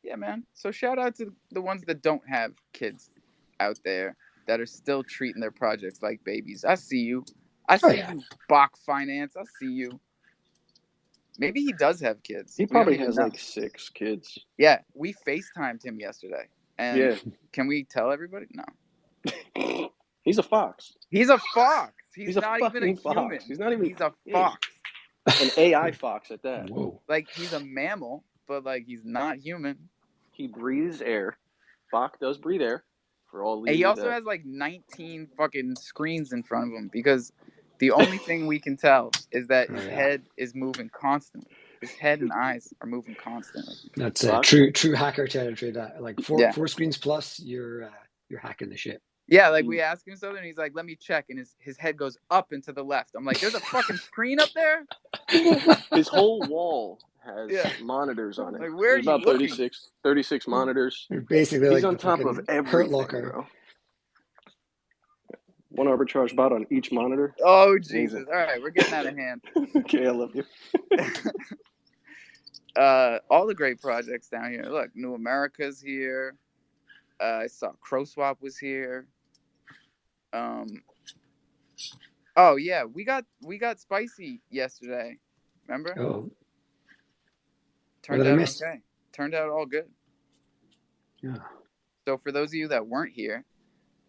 Yeah, man. So shout out to the ones that don't have kids out there that are still treating their projects like babies. I see you. I see you, Bach Finance. I see you. Maybe he does have kids. He We don't probably even has know. like 6 kids. Yeah, we FaceTimed him yesterday. And Yeah. can we tell everybody? No. He's a fox. He's a fox. He's a not even a fucking human. fox. He's not even. He's a Yeah. fox. An AI fox at that. Whoa. Like he's a mammal, but like he's not human. He breathes air. Bach does breathe air. For all And he also that. has like 19 fucking screens in front of him because the only thing we can tell is that his head is moving constantly. His head and eyes are moving constantly. That's true hacker territory. That like four screens plus, you're hacking the shit. Yeah, like we ask him something, and he's like, "Let me check," and his head goes up and to the left. I'm like, "There's a fucking screen up there." His whole wall has monitors on it. Like, where are you about looking? 36 monitors. Basically, he's like on top of everything, Hurt Locker. bro. One arbitrage bot on each monitor. Oh Jesus! All right, we're getting out of hand. Okay, I love you. All the great projects down here. Look, New America's here. I saw CroSwap was here. Oh yeah, we got spicy yesterday. Remember? Oh. Turned out okay. Turned out all good. Yeah. So for those of you that weren't here,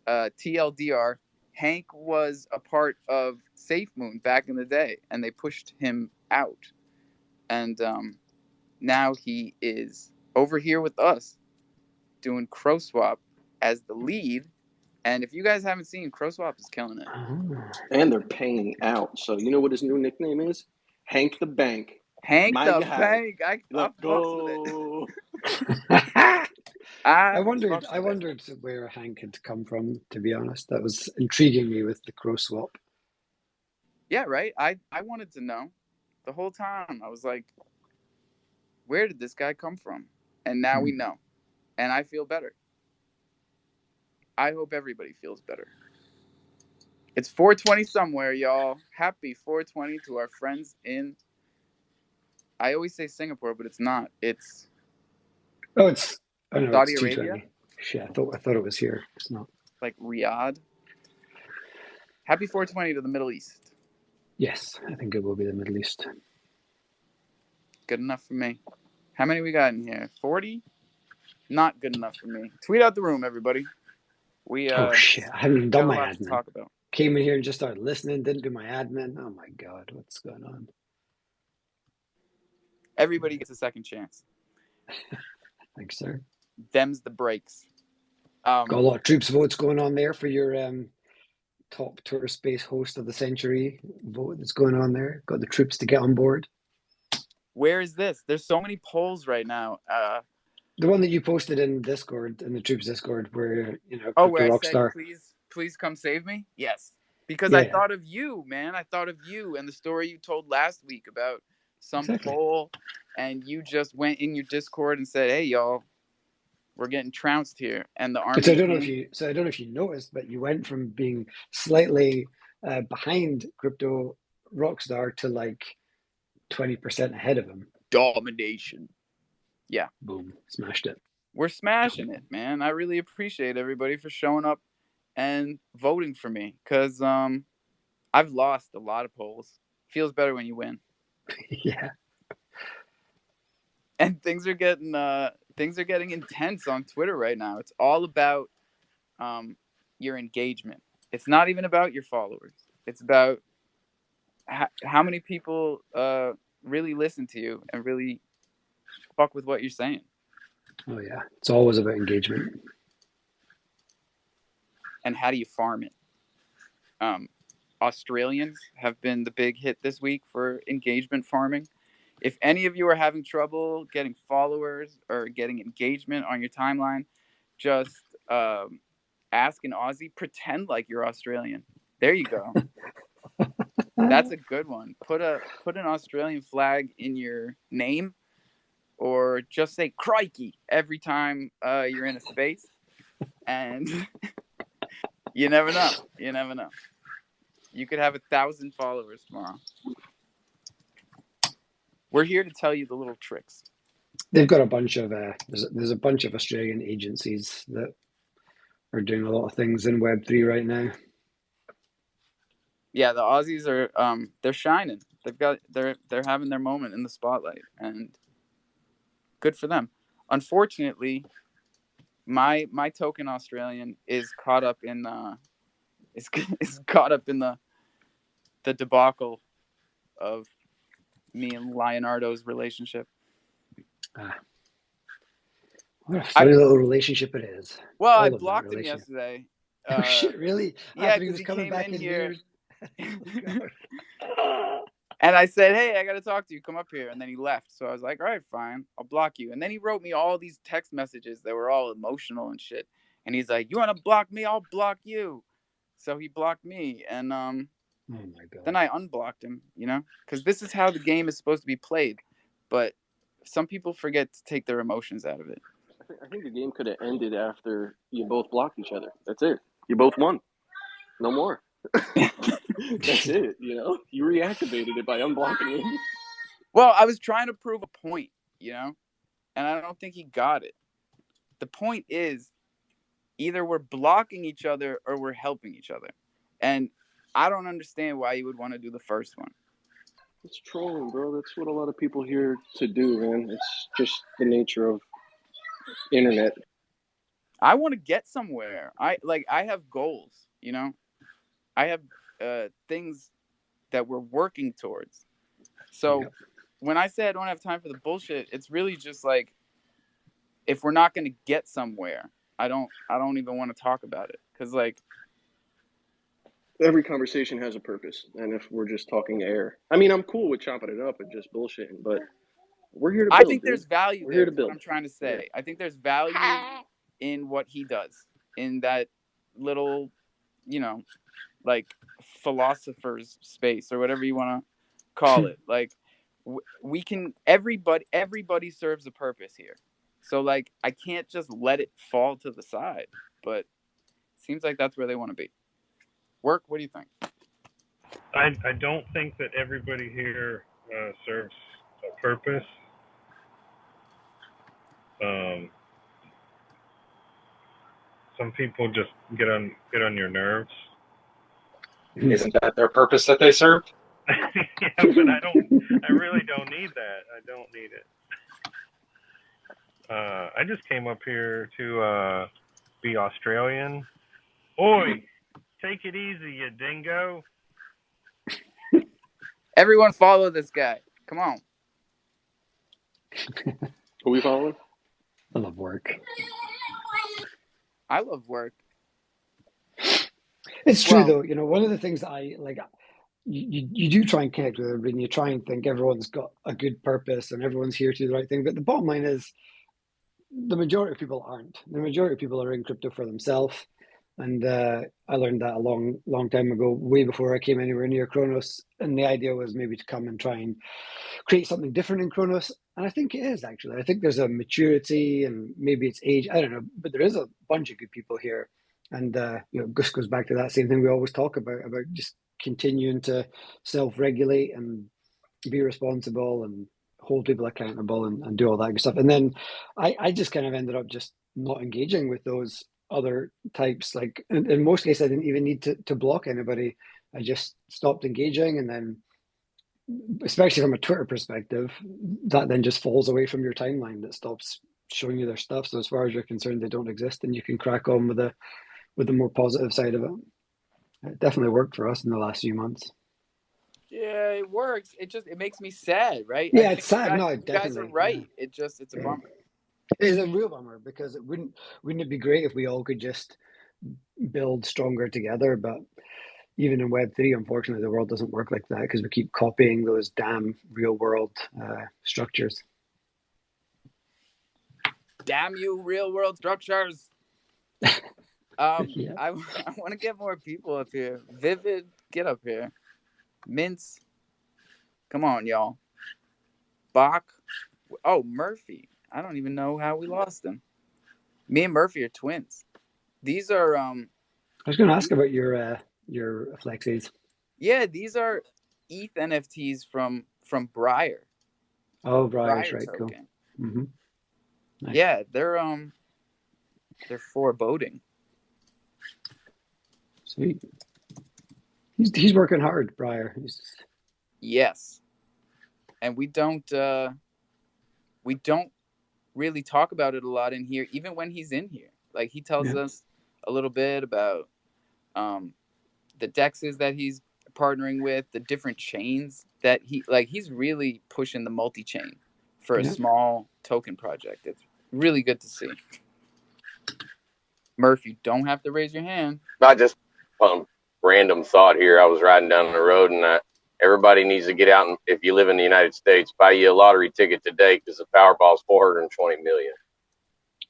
TLDR, Hank was a part of SafeMoon back in the day, and they pushed him out. And now he is over here with us doing CroSwap as the lead. And if you guys haven't seen, CroSwap is killing it. And they're paying out. So you know what his new nickname is? Hank the Bank. Hank My the guy. Bank. I go. With it. I wondered where Hank had come from, to be honest. That was intriguing me with the CroSwap. Yeah, right? I wanted to know. The whole time I was like, where did this guy come from? And now we know. And I feel better. I hope everybody feels better. It's 420 somewhere, y'all. Happy 420 to our friends in, I always say Singapore, but it's not. It's Saudi Arabia. Shit, I thought it was here. It's not. Like Riyadh. Happy 420 to the Middle East. Yes, I think it will be the Middle East. Good enough for me. How many we got in here? 40? Not good enough for me. Tweet out the room, everybody. Oh shit! I haven't even done my admin. To talk about. Came in here and just started listening. Didn't do my admin. Oh my god, what's going on? Everybody gets a second chance. Thanks, sir. Them's the breaks. Got a lot of troops votes going on there for your top tourist space host of the century vote that's going on there. Got the troops to get on board. Where is this? There's so many polls right now. The one that you posted in Discord, in the troops Discord, where where I said, please come save me. Yes, because I thought of you, man. I thought of you and the story you told last week about some poll, and you just went in your Discord and said, "Hey, y'all, We're getting trounced here, and the So I Army don't know if team. you, I don't know if you noticed, but you went from being slightly behind crypto rockstar to like 20% ahead of him. Domination. Yeah. Boom, smashed it. We're smashing it, man. I really appreciate everybody for showing up and voting for me, because I've lost a lot of polls. Feels better when you win. Yeah. And things are getting intense on Twitter right now. It's all about your engagement. It's not even about your followers. It's about how many people really listen to you and really fuck with what you're saying. Oh yeah, it's always about engagement. And how do you farm it? Australians have been the big hit this week for engagement farming. If any of you are having trouble getting followers or getting engagement on your timeline, just ask an Aussie. Pretend like you're Australian. There you go. That's a good one. Put an Australian flag in your name, or just say "crikey" every time you're in a space, and you never know. You never know. You could have 1,000 followers tomorrow. We're here to tell you the little tricks. They've got a bunch of there's a bunch of Australian agencies that are doing a lot of things in Web3 right now. Yeah, the Aussies are they're shining. They're having their moment in the spotlight, and good for them. Unfortunately, my token Australian is caught up in is caught up in the debacle of me and Leonardo's relationship. What a funny little relationship it is. Well, I blocked him yesterday. Oh shit, really? Yeah, because he came in here. And I said, hey, I got to talk to you. Come up here. And then he left. So I was like, all right, fine. I'll block you. And then he wrote me all these text messages that were all emotional and shit. And he's like, you want to block me? I'll block you. So he blocked me. And oh my God. Then I unblocked him, because this is how the game is supposed to be played. But some people forget to take their emotions out of it. I think the game could have ended after you both blocked each other. That's it. You both won. No more. That's it. You reactivated it by unblocking him. Well, I was trying to prove a point, and I don't think he got it. The point is, either we're blocking each other or we're helping each other. And I don't understand why you would want to do the first one. It's trolling, bro. That's what a lot of people here to do, man. It's just the nature of internet. I want to get somewhere. I have goals, I have things that we're working towards. So when I say I don't have time for the bullshit, it's really just like, if we're not going to get somewhere, I don't even want to talk about it, because every conversation has a purpose. And if we're just talking air, I mean, I'm cool with chopping it up and just bullshitting, but we're here to build. I think there's value we're there. Here to build. What I'm trying to say. Yeah. I think there's value in what he does, in that little, like philosopher's space, or whatever you want to call it. Like, we can, everybody serves a purpose here. So like, I can't just let it fall to the side, but it seems like that's where they want to be. Work, what do you think? I don't think that everybody here serves a purpose. Some people just get on your nerves. Isn't that their purpose that they serve? Yeah, but I really don't need that. I don't need it. I just came up here to be Australian. Oi, take it easy, you dingo. Everyone follow this guy. Come on. Who we following? I love work. I love work. It's true, though. One of the things that I like, you do try and connect with everybody, and you try and think everyone's got a good purpose and everyone's here to do the right thing. But the bottom line is, the majority of people aren't. The majority of people are in crypto for themselves. And I learned that a long time ago, way before I came anywhere near Kronos. And the idea was maybe to come and try and create something different in Kronos. And I think it is, actually. I think there's a maturity and maybe it's age. I don't know. But there is a bunch of good people here. And, this goes back to that same thing we always talk about just continuing to self-regulate and be responsible and hold people accountable and do all that good stuff. And then I just kind of ended up just not engaging with those other types. Like in most cases, I didn't even need to block anybody. I just stopped engaging, and then, especially from a Twitter perspective, that then just falls away from your timeline. That stops showing you their stuff. So as far as you're concerned, they don't exist, and you can crack on with the more positive side of it. It definitely worked for us in the last few months. Yeah, it works. It makes me sad, right? Yeah, it's sad. No, You guys are right. Yeah. It's a bummer. It is a real bummer because wouldn't it be great if we all could just build stronger together? But even in Web3, unfortunately, the world doesn't work like that because we keep copying those damn real world structures. Damn you, real world structures. Yeah. I want to get more people up here. Vivid, get up here. Mince, come on, y'all. Bach. Oh, Murphy. I don't even know how we lost him. Me and Murphy are twins. These are I was going to ask about your flexies. Yeah, these are ETH NFTs from Briar. Oh, Briar's right, cool. Mm-hmm. Nice. Yeah, they're foreboding. Sweet. He's working hard, Briar. Yes, and we don't really talk about it a lot in here, even when he's in here. Like he tells us a little bit about the dexes that he's partnering with, the different chains that he's really pushing the multi-chain for a small token project. It's really good to see. Murph, you don't have to raise your hand. I just random thought here. I was riding down the road, and everybody needs to get out, and if you live in the United States, buy you a lottery ticket today because the Powerball's $420 million.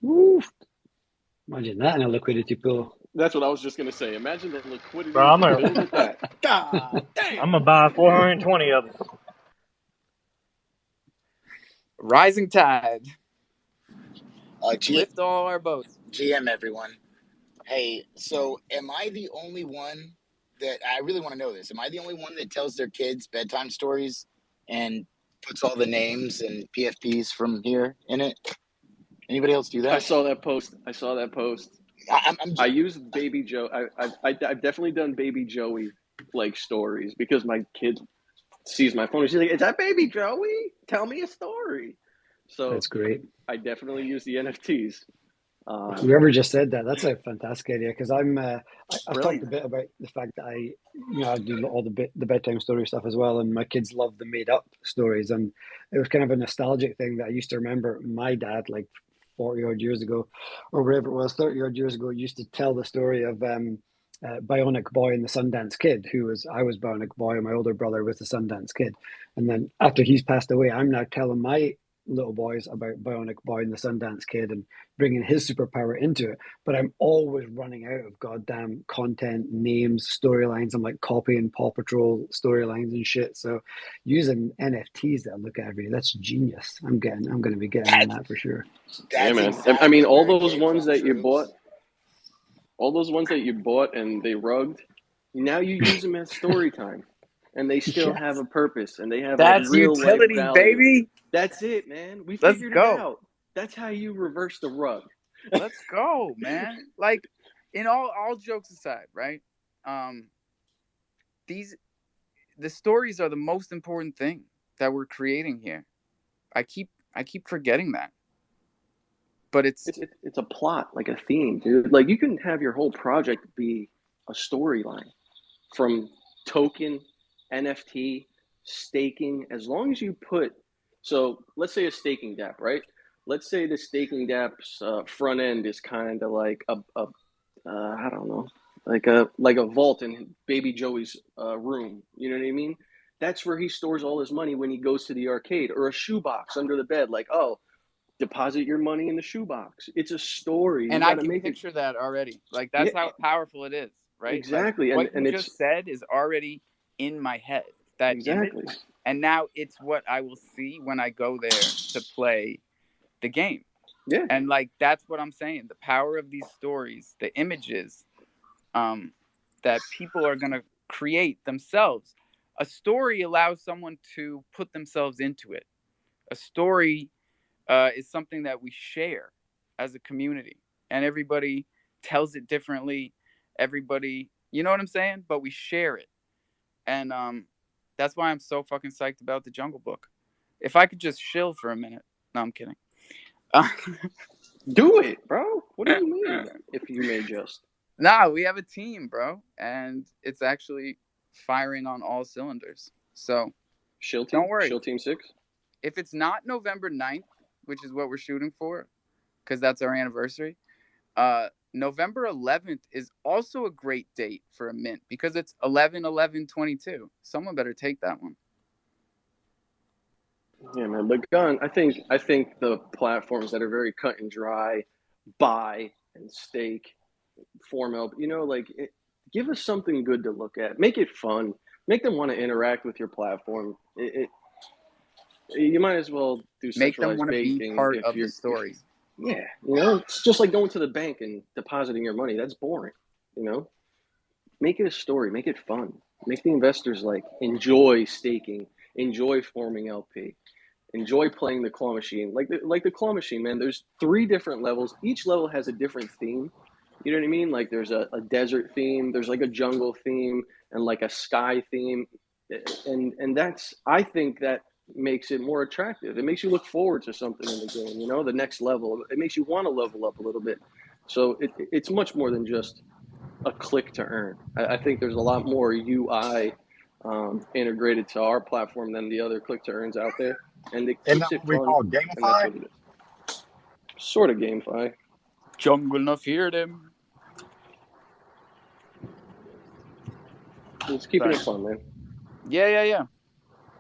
Woo! Imagine that in a liquidity pool. That's what I was just gonna say. Imagine the liquidity. Bro, I'm with that. God damn. I'm gonna buy 420 of them. Rising tide. Lift all our boats. GM, everyone. Hey, so am I the only one that I really want to know this? Am I the only one that tells their kids bedtime stories and puts all the names and PFPs from here in it? Anybody else do that? I saw that post. I use Baby Joe. I've definitely done Baby Joey like stories because my kid sees my phone and she's like, "Is that Baby Joey? Tell me a story." So that's great. I definitely use the NFTs. Whoever just said that, that's a fantastic idea because I've talked a bit about the fact that I do all the bedtime story stuff as well, and my kids love the made up stories, and it was kind of a nostalgic thing that I used to remember my dad, like 40 odd years ago, or whatever it was, 30 odd years ago, used to tell the story of Bionic Boy and the Sundance Kid, I was Bionic Boy and my older brother was the Sundance Kid, and then after he's passed away, I'm now telling my little boys about Bionic Boy and the Sundance Kid and bringing his superpower into it, but I'm always running out of goddamn content, names, storylines. I'm like copying Paw Patrol storylines and shit. So using NFTs that I look at every day, that's genius. I'm going to be getting on that for sure. Yeah, man. Exactly, I mean, all those ones that you bought, and they rugged, now you use them as story time. And they still have a purpose, and they have that's real utility, life value. Baby. That's it, man. We figured it out. That's how you reverse the rug. Let's go, man. Like, in all jokes aside, right? The stories are the most important thing that we're creating here. I keep forgetting that. But it's a plot, like a theme, dude. Like, you can have your whole project be a storyline from token, NFT, staking, as long as you put. So let's say a staking dApp, right? Let's say the staking dApp's front end is kind of like a I don't know, like a vault in Baby Joey's room. You know what I mean? That's where he stores all his money when he goes to the arcade, or a shoebox under the bed. Like, oh, deposit your money in the shoebox. It's a story. And You I got to can make it. picture that already. Like, Yeah, that's how powerful it is, right? Like, exactly. what you And it's just said is already in my head, that image. exactly. And now it's what I will see when I go there to play the game. Yeah. And, like, that's what I'm saying. The power of these stories, the images that people are going to create themselves. A story allows someone to put themselves into it. A story is something that we share as a community, and everybody tells it differently. Everybody, you know what I'm saying? But we share it, and that's why I'm so fucking psyched about the Jungle Book. If I could just chill for a minute. No, I'm kidding. Do it, bro. What do you mean? If you may just. Nah, we have a team, bro, and it's actually firing on all cylinders. So Shill team? don't worry. Shill team 6? If it's not November 9th, which is what we're shooting for, because that's our anniversary, November 11th is also a great date for a mint because it's 11/11/22. Someone better take that one. Yeah, man. But Gun, I think the platforms that are very cut and dry, buy and stake, form help, give us something good to look at. Make it fun. Make them want to interact with your platform. You might as well do Make them centralized want to be banking part if of the you're. story. Yeah, it's just like going to the bank and depositing your money. That's boring. Make it a story. Make it fun. Make the investors enjoy staking, enjoy forming LP, enjoy playing the claw machine. Like the claw machine, man. There's 3 different levels. Each level has a different theme. You know what I mean? Like there's a desert theme, there's like a jungle theme, and like a sky theme, and that's, I think that makes it more attractive. It makes you look forward to something in the game. The next level. It makes you want to level up a little bit. So it's much more than just a click to earn. I think there's a lot more UI integrated to our platform than the other click to earns out there, and it Isn't keeps that it what we fun, call and that's gamify? what it is. Sort of gamify. Jungle no fear them. It's keeping Sorry. it fun, man. Yeah.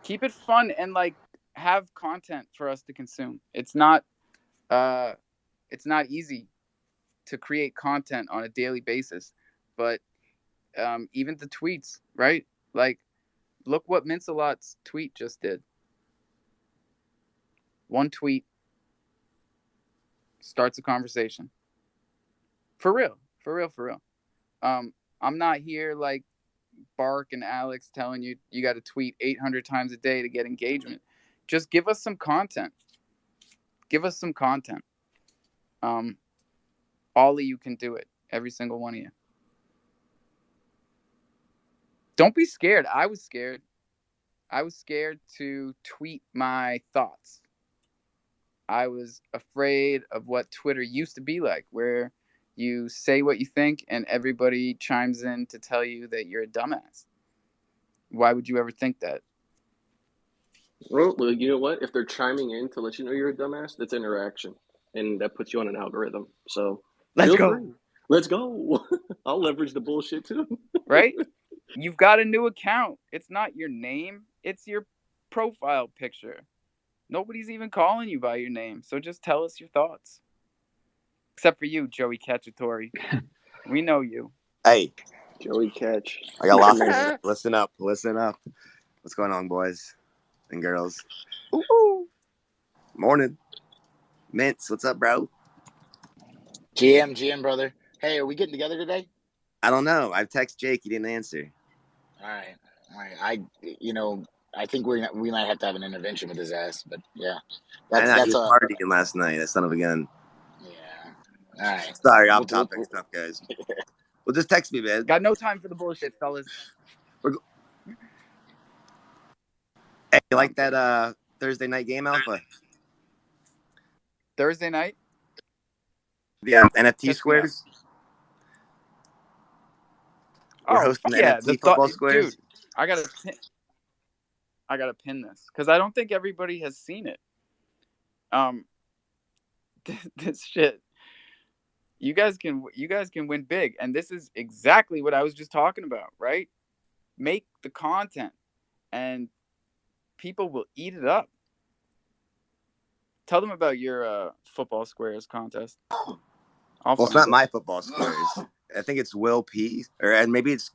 Keep it fun and have content for us to consume. It's not easy to create content on a daily basis, but even the tweets, right? Like, look what Mincelot's tweet just did. One tweet starts a conversation. For real. I'm not here like Bark and Alex telling you got to tweet 800 times a day to get engagement. Just give us some content. All of you can do it. Every single one of you. Don't be scared. I was scared. I was scared to tweet my thoughts. I was afraid of what Twitter used to be like, where you say what you think and everybody chimes in to tell you that you're a dumbass. Why would you ever think that? Well, you know what? If they're chiming in to let you know you're a dumbass, that's interaction, and that puts you on an algorithm. So Let's feel go. free. Let's go. I'll leverage the bullshit too. Right? You've got a new account. It's not your name. It's your profile picture. Nobody's even calling you by your name. So just tell us your thoughts. Except for you, Joey Cacciatore. We know you. Hey. Joey Catch. I got lost. Listen up. What's going on, boys and girls? Ooh. Morning. Mints, what's up, bro? GM, brother. Hey, are we getting together today? I don't know. I've texted Jake. He didn't answer. All right. I think we might have to have an intervention with his ass, but yeah. He was partying last night. That son of a gun. Yeah. All right. Sorry, off topic stuff, guys. Well, just text me, man. Got no time for the bullshit, fellas. Hey, you like that Thursday night game, Alpha? Thursday night? Yeah, NFT squares. We're hosting the NFT football squares. Dude, I gotta pin this because I don't think everybody has seen it. This shit. You guys can win big, and this is exactly what I was just talking about, right? Make the content, and people will eat it up. Tell them about your football squares contest. Well, it's not my football squares. I think it's Will P. And maybe it's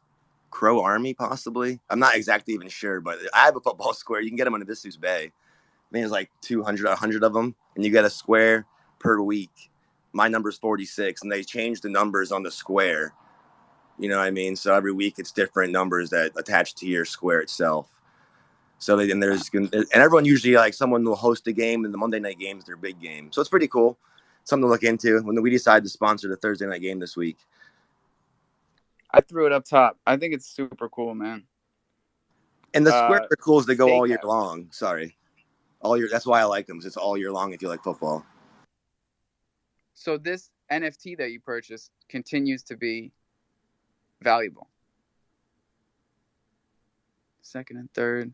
Crow Army, possibly. I'm not exactly even sure, but I have a football square. You can get them on Visu's Bay. I think there's like 200, 100 of them, and you get a square per week. My number's 46, and they change the numbers on the square. You know what I mean? So every week it's different numbers that attach to your square itself. So and everyone usually, like, someone will host a game, and the Monday night games, their big game. So it's pretty cool. Something to look into when we decide to sponsor the Thursday night game this week. I threw it up top. I think it's super cool, man. And the squares are cool as they go all year long. Sorry. That's why I like them. It's all year long if you like football. So this NFT that you purchased continues to be valuable. Second and third.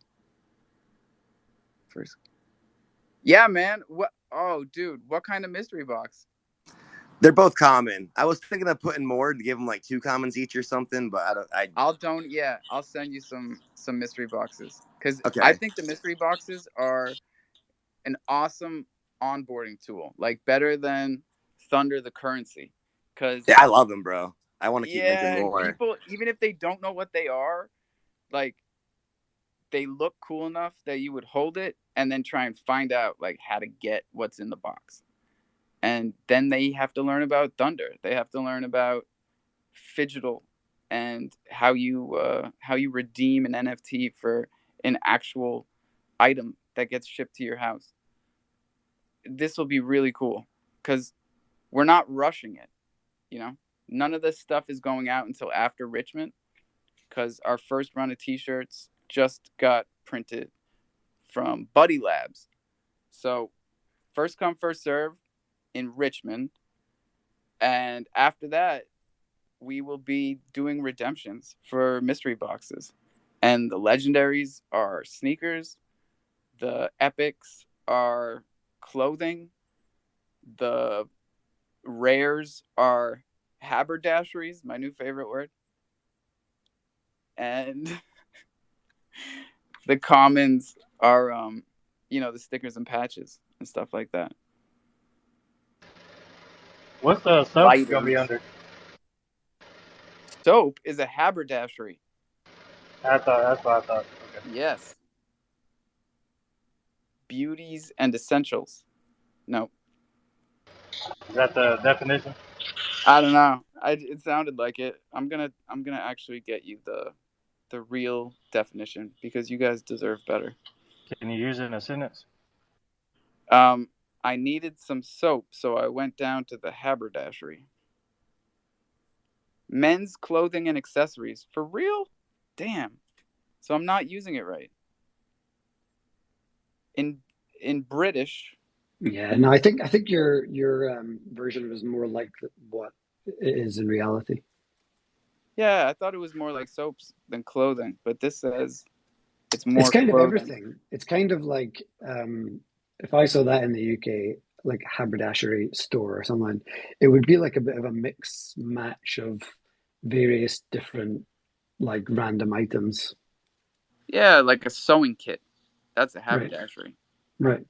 First. Yeah, man. What? Oh, dude. What kind of mystery box? They're both common. I was thinking of putting more to give them like 2 commons each or something, but I'll send you some mystery boxes, because okay. I think the mystery boxes are an awesome onboarding tool, like better than Thunder the currency. Because I love them, bro. I want to keep making more. People, even if they don't know what they are, like, they look cool enough that you would hold it and then try and find out like how to get what's in the box. And then they have to learn about Thunder. They have to learn about Phygital and how you redeem an NFT for an actual item that gets shipped to your house. This will be really cool because we're not rushing it. You know, none of this stuff is going out until after Richmond, because our first run of t-shirts just got printed from Buddy Labs. So first come, first serve in Richmond. And after that, we will be doing redemptions for mystery boxes. And the legendaries are sneakers. The epics are clothing. The rares are haberdasheries, my new favorite word. And the commons are, the stickers and patches and stuff like that. What's the soap going to be under? Soap is a haberdashery. That's what I thought. Okay. Yes. Beauties and essentials. No. Is that the definition? I don't know. It sounded like it. I'm gonna actually get you the real definition, because you guys deserve better. Can you use it in a sentence? I needed some soap, so I went down to the haberdashery. Men's clothing and accessories. For real? Damn. So I'm not using it right. In British. Yeah, no, I think your version was more like what it is in reality. Yeah, I thought it was more like soaps than clothing, but this says it's more. It's kind clothing. of everything. It's kind of like if I saw that in the UK, like haberdashery store or something, it would be like a bit of a mix match of various different like random items. Yeah, like a sewing kit. That's a haberdashery. Right.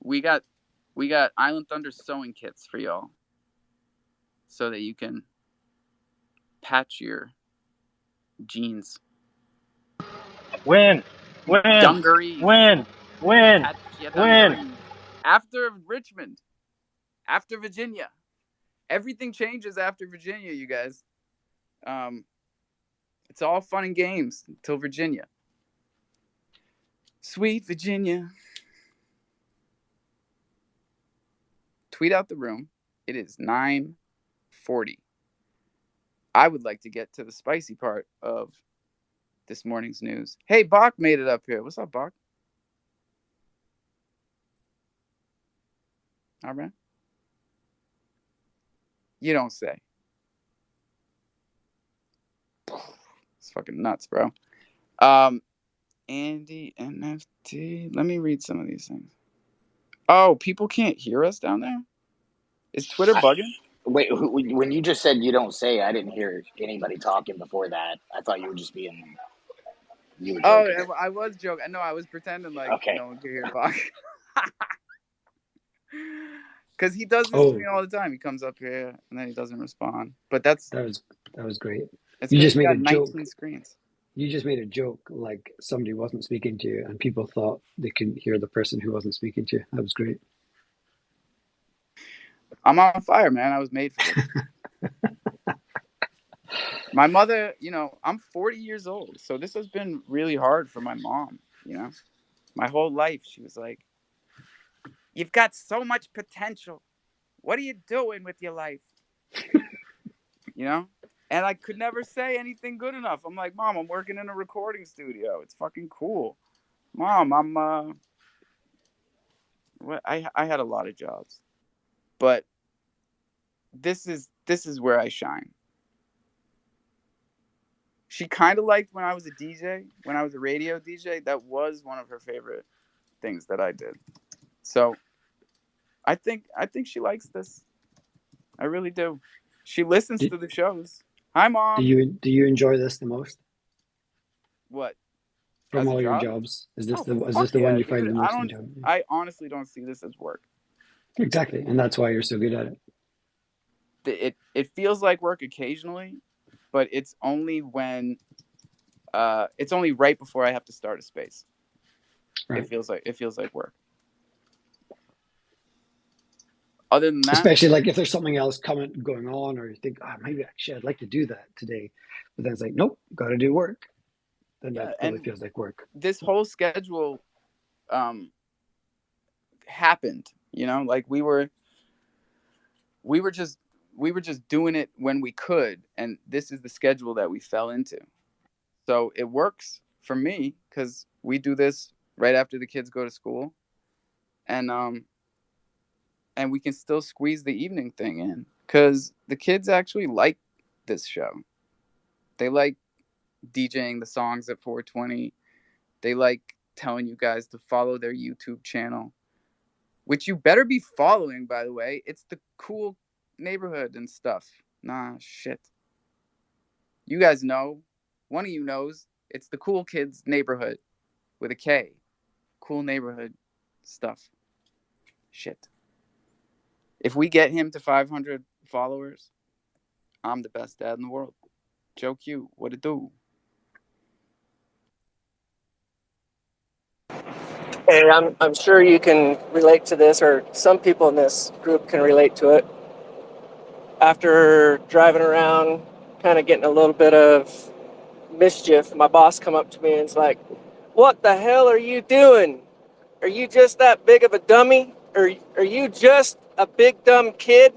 We got Island Thunder sewing kits for y'all, so that you can patch your jeans. Win. Dungarees. Win. Patch your dungarees. After Richmond. After Virginia. Everything changes after Virginia, you guys. It's all fun and games until Virginia. Sweet Virginia. Tweet out the room. It is 9:40. I would like to get to the spicy part of this morning's news. Hey, Bach made it up here. What's up, Bach? All right. You don't say. It's fucking nuts, bro. Andy NFT. Let me read some of these things. Oh, people can't hear us down there? Is Twitter bugging? Wait, when you just said you don't say, I didn't hear anybody talking before that. I thought you were just being... You were joking. Oh, I was joking. No, I was pretending like no one could hear Bach. Because he does this to me all the time. He comes up here and then he doesn't respond. But that was great. It's You because just he's made got a 19 joke. screens. You just made a joke like somebody wasn't speaking to you, and people thought they couldn't hear the person who wasn't speaking to you. That was great. I'm on fire, man. I was made for this. My mother, I'm 40 years old, so this has been really hard for my mom, My whole life, she was like, "You've got so much potential. What are you doing with your life?" And I could never say anything good enough. I'm like, "Mom, I'm working in a recording studio. It's fucking cool. Mom, I'm what I had a lot of jobs. But this is where I shine. She kind of liked when I was a DJ, when I was a radio DJ. That was one of her favorite things that I did. So I think she likes this. I really do. She listens to the shows. Hi, Mom. Do you enjoy this the most? What? From As a all your job? jobs, is this the Yeah, one you find because the most enjoyable? I honestly don't see this as work. Exactly, and that's why you're so good at it. It feels like work occasionally, but it's only when it's only right before I have to start a space. Right. It feels like work. Other than that, especially like if there's something else going on, or you think, maybe actually I'd like to do that today, but then it's like, nope, got to do work. Then that really feels like work. This whole schedule happened, like we were just doing it when we could, and this is the schedule that we fell into. So it works for me because we do this right after the kids go to school, and we can still squeeze the evening thing in because the kids actually like this show. They like DJing the songs at 420. They like telling you guys to follow their YouTube channel, which you better be following, by the way. It's the cool neighborhood and stuff. Nah, shit. You guys know. One of you knows. It's the cool kids neighborhood with a K. Cool neighborhood stuff. Shit. If we get him to 500 followers, I'm the best dad in the world. Joe Q, what it do? Hey, I'm sure you can relate to this, or some people in this group can relate to it. After driving around, kind of getting a little bit of mischief, my boss come up to me and is like, "What the hell are you doing? Are you just that big of a dummy? Or are you just a big dumb kid?"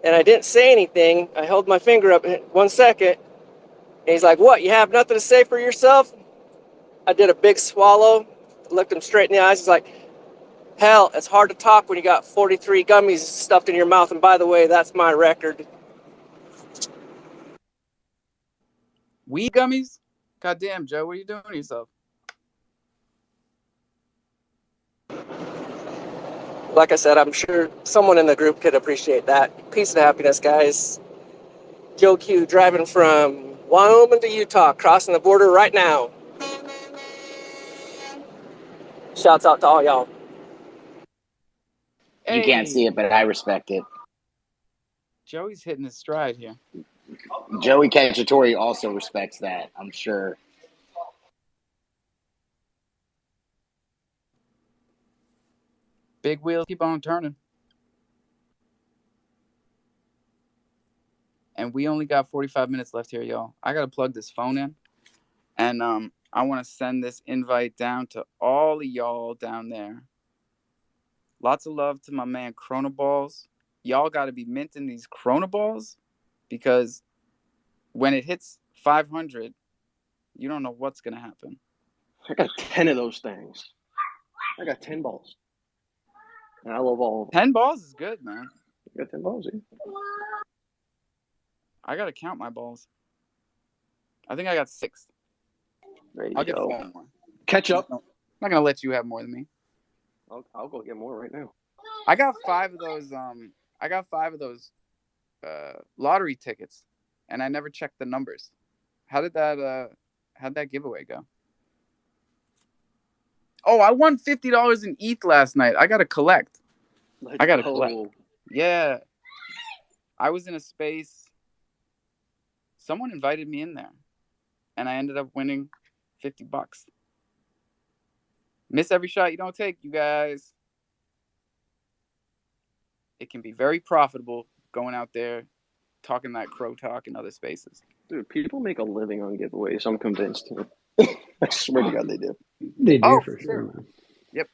And I didn't say anything. I held my finger up 1 second. And he's like, "What, you have nothing to say for yourself?" I did a big swallow, looked him straight in the eyes. He's like, "Hell, it's hard to talk when you got 43 gummies stuffed in your mouth. And by the way, that's my record." Weed gummies? Goddamn, Joe, what are you doing to yourself? Like I said, I'm sure someone in the group could appreciate that. Peace and happiness, guys. Joe Q driving from Wyoming to Utah, crossing the border right now. Shouts out to all y'all. Hey. You can't see it, but I respect it. Joey's hitting his stride here. Joey Cacciatore also respects that, I'm sure. Big wheels keep on turning. And we only got 45 minutes left here, y'all. I got to plug this phone in. And I want to send this invite down to all of y'all down there. Lots of love to my man Chronoballs. Y'all got to be minting these Chronoballs because when it hits 500, you don't know what's going to happen. I got 10 of those things. I got 10 balls. And I love all of them. 10 balls is good, man. You got 10 balls, yeah? I got to count my balls. I think I got 6. I'll get 4 more. Catch up. I'm not going to let you have more than me. I'll go get more right now. I got 5 of those lottery tickets, and I never checked the numbers. How'd that giveaway go? Oh, I won $50 in ETH last night. I gotta collect. I gotta collect. Yeah. I was in a space. Someone invited me in there, and I ended up winning $50. Miss every shot you don't take, you guys. It can be very profitable going out there, talking that crow talk in other spaces. Dude, people make a living on giveaways. I'm convinced. I swear to God, they do. They do for sure, man. Yep.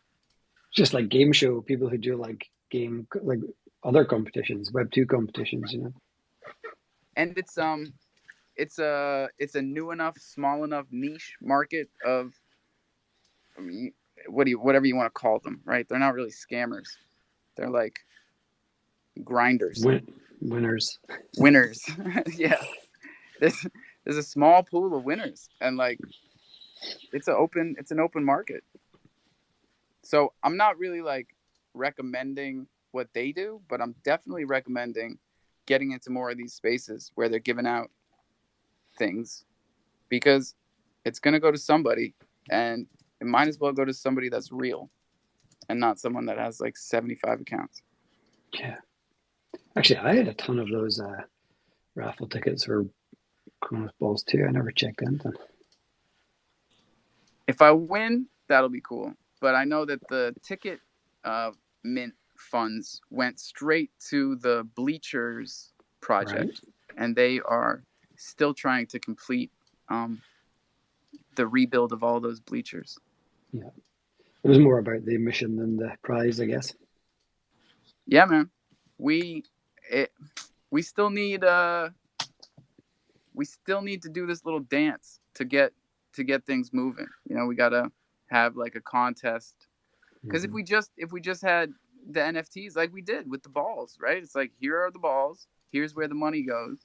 Just like game show people who do like other competitions, Web 2 competitions, you know. And it's a new enough, small enough niche market of, I mean, whatever you want to call them, right? They're not really scammers. They're like grinders. Winners. Yeah. There's a small pool of winners, and like it's an open market. So I'm not really like recommending what they do, but I'm definitely recommending getting into more of these spaces where they're giving out things, because it's going to go to somebody, and it might as well go to somebody that's real and not someone that has like 75 accounts. Yeah. Actually, I had a ton of those raffle tickets for Kronos balls too. I never checked into them. If I win, that'll be cool. But I know that the ticket mint funds went straight to the Bleachers project, right, and they are still trying to complete the rebuild of all those bleachers. Yeah, it was more about the mission than the prize, I guess. Yeah, man. We still need to do this little dance to get things moving. You know, we gotta have like a contest, because if we just had the NFTs like we did with the balls, right? It's like, here are the balls, here's where the money goes.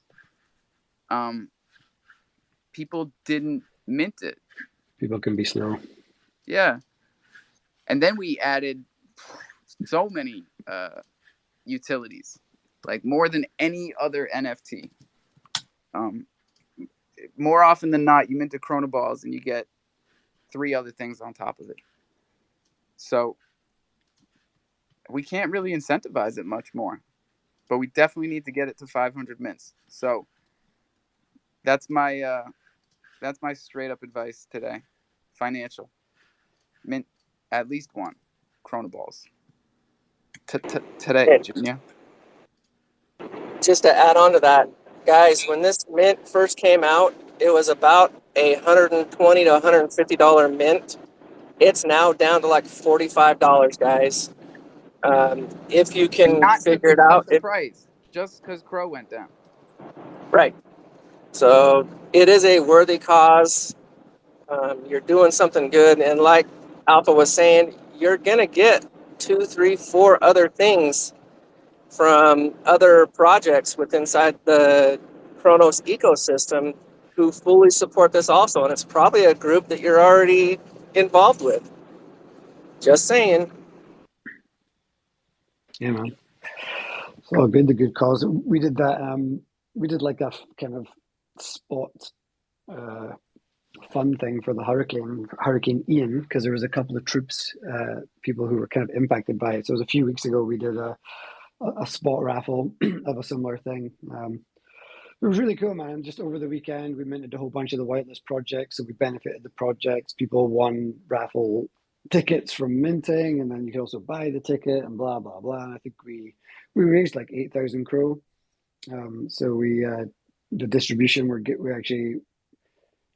People didn't mint it. People can be slow. Yeah. And then we added so many utilities, like more than any other NFT. More often than not, you mint a Chrono Balls and you get 3 other things on top of it. So we can't really incentivize it much more, but we definitely need to get it to 500 mints. So that's my straight up advice today. Financial. Mint at least 1 Chrono Balls today, Junior. Just to add on to that, guys, when this mint first came out, it was about $120 to $150 mint. It's now down to like $45, guys. If you can figure it out, the price, just because Crow went down. Right. So it is a worthy cause. You're doing something good, and like Alpha was saying, you're gonna get 2, 3, 4 other things from other projects within inside the Kronos ecosystem who fully support this also, and it's probably a group that you're already involved with. Just saying. Yeah, man. It's all good, the good cause. We did that. We did like a kind of spot fun thing for the Hurricane Ian, because there was a couple of troops, people who were kind of impacted by it. So it was a few weeks ago we did a spot raffle of a similar thing. It was really cool, man. Just over the weekend, we minted a whole bunch of the whitelist projects, so we benefited the projects. People won raffle tickets from minting, and then you could also buy the ticket and blah blah blah. And I think we raised like 8,000 Cro. So the distribution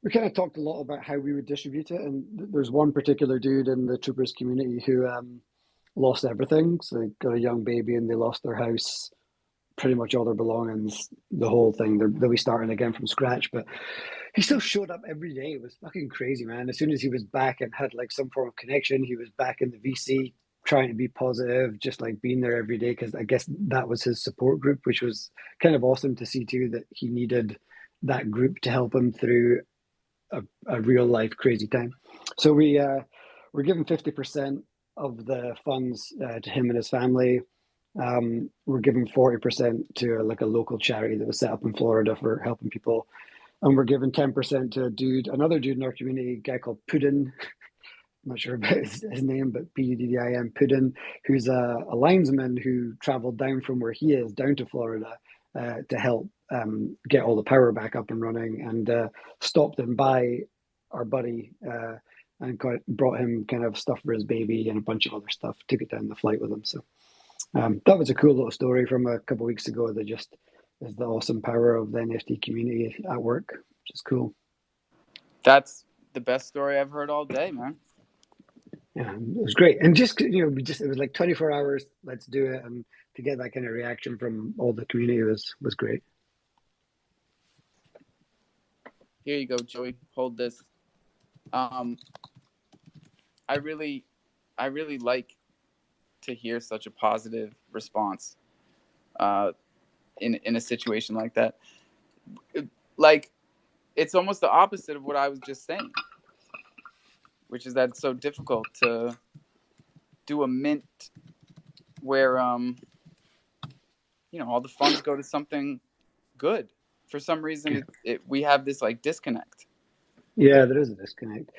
we kind of talked a lot about how we would distribute it, and there's one particular dude in the troopers community who lost everything. So they got a young baby and they lost their house, pretty much all their belongings, the whole thing. They'll be starting again from scratch, but he still showed up every day. It was fucking crazy, man. As soon as he was back and had like some form of connection, he was back in the VC trying to be positive, just like being there every day, because I guess that was his support group, which was kind of awesome to see too, that he needed that group to help him through a real life crazy time. So we're giving 50% of the funds to him and his family. We're giving 40% to like a local charity that was set up in Florida for helping people, and we're giving 10% to another dude in our community, a guy called Puddin. not sure about his name, but Puddin, Puddin, who's a linesman who traveled down from where he is down to Florida to help get all the power back up and running, and stopped in by our buddy and brought him kind of stuff for his baby and a bunch of other stuff. Took it down the flight with him. So that was a cool little story from a couple of weeks ago that just is the awesome power of the NFT community at work, which is cool. That's the best story I've heard all day, man. Yeah, it was great. And just, it was like 24 hours, let's do it. And to get that kind of reaction from all the community was great. Here you go, Joey. Hold this. I really like to hear such a positive response in a situation like that. Like, it's almost the opposite of what I was just saying, which is that it's so difficult to do a mint where all the funds go to something good. For some reason, we have this like disconnect. Yeah, there is a disconnect.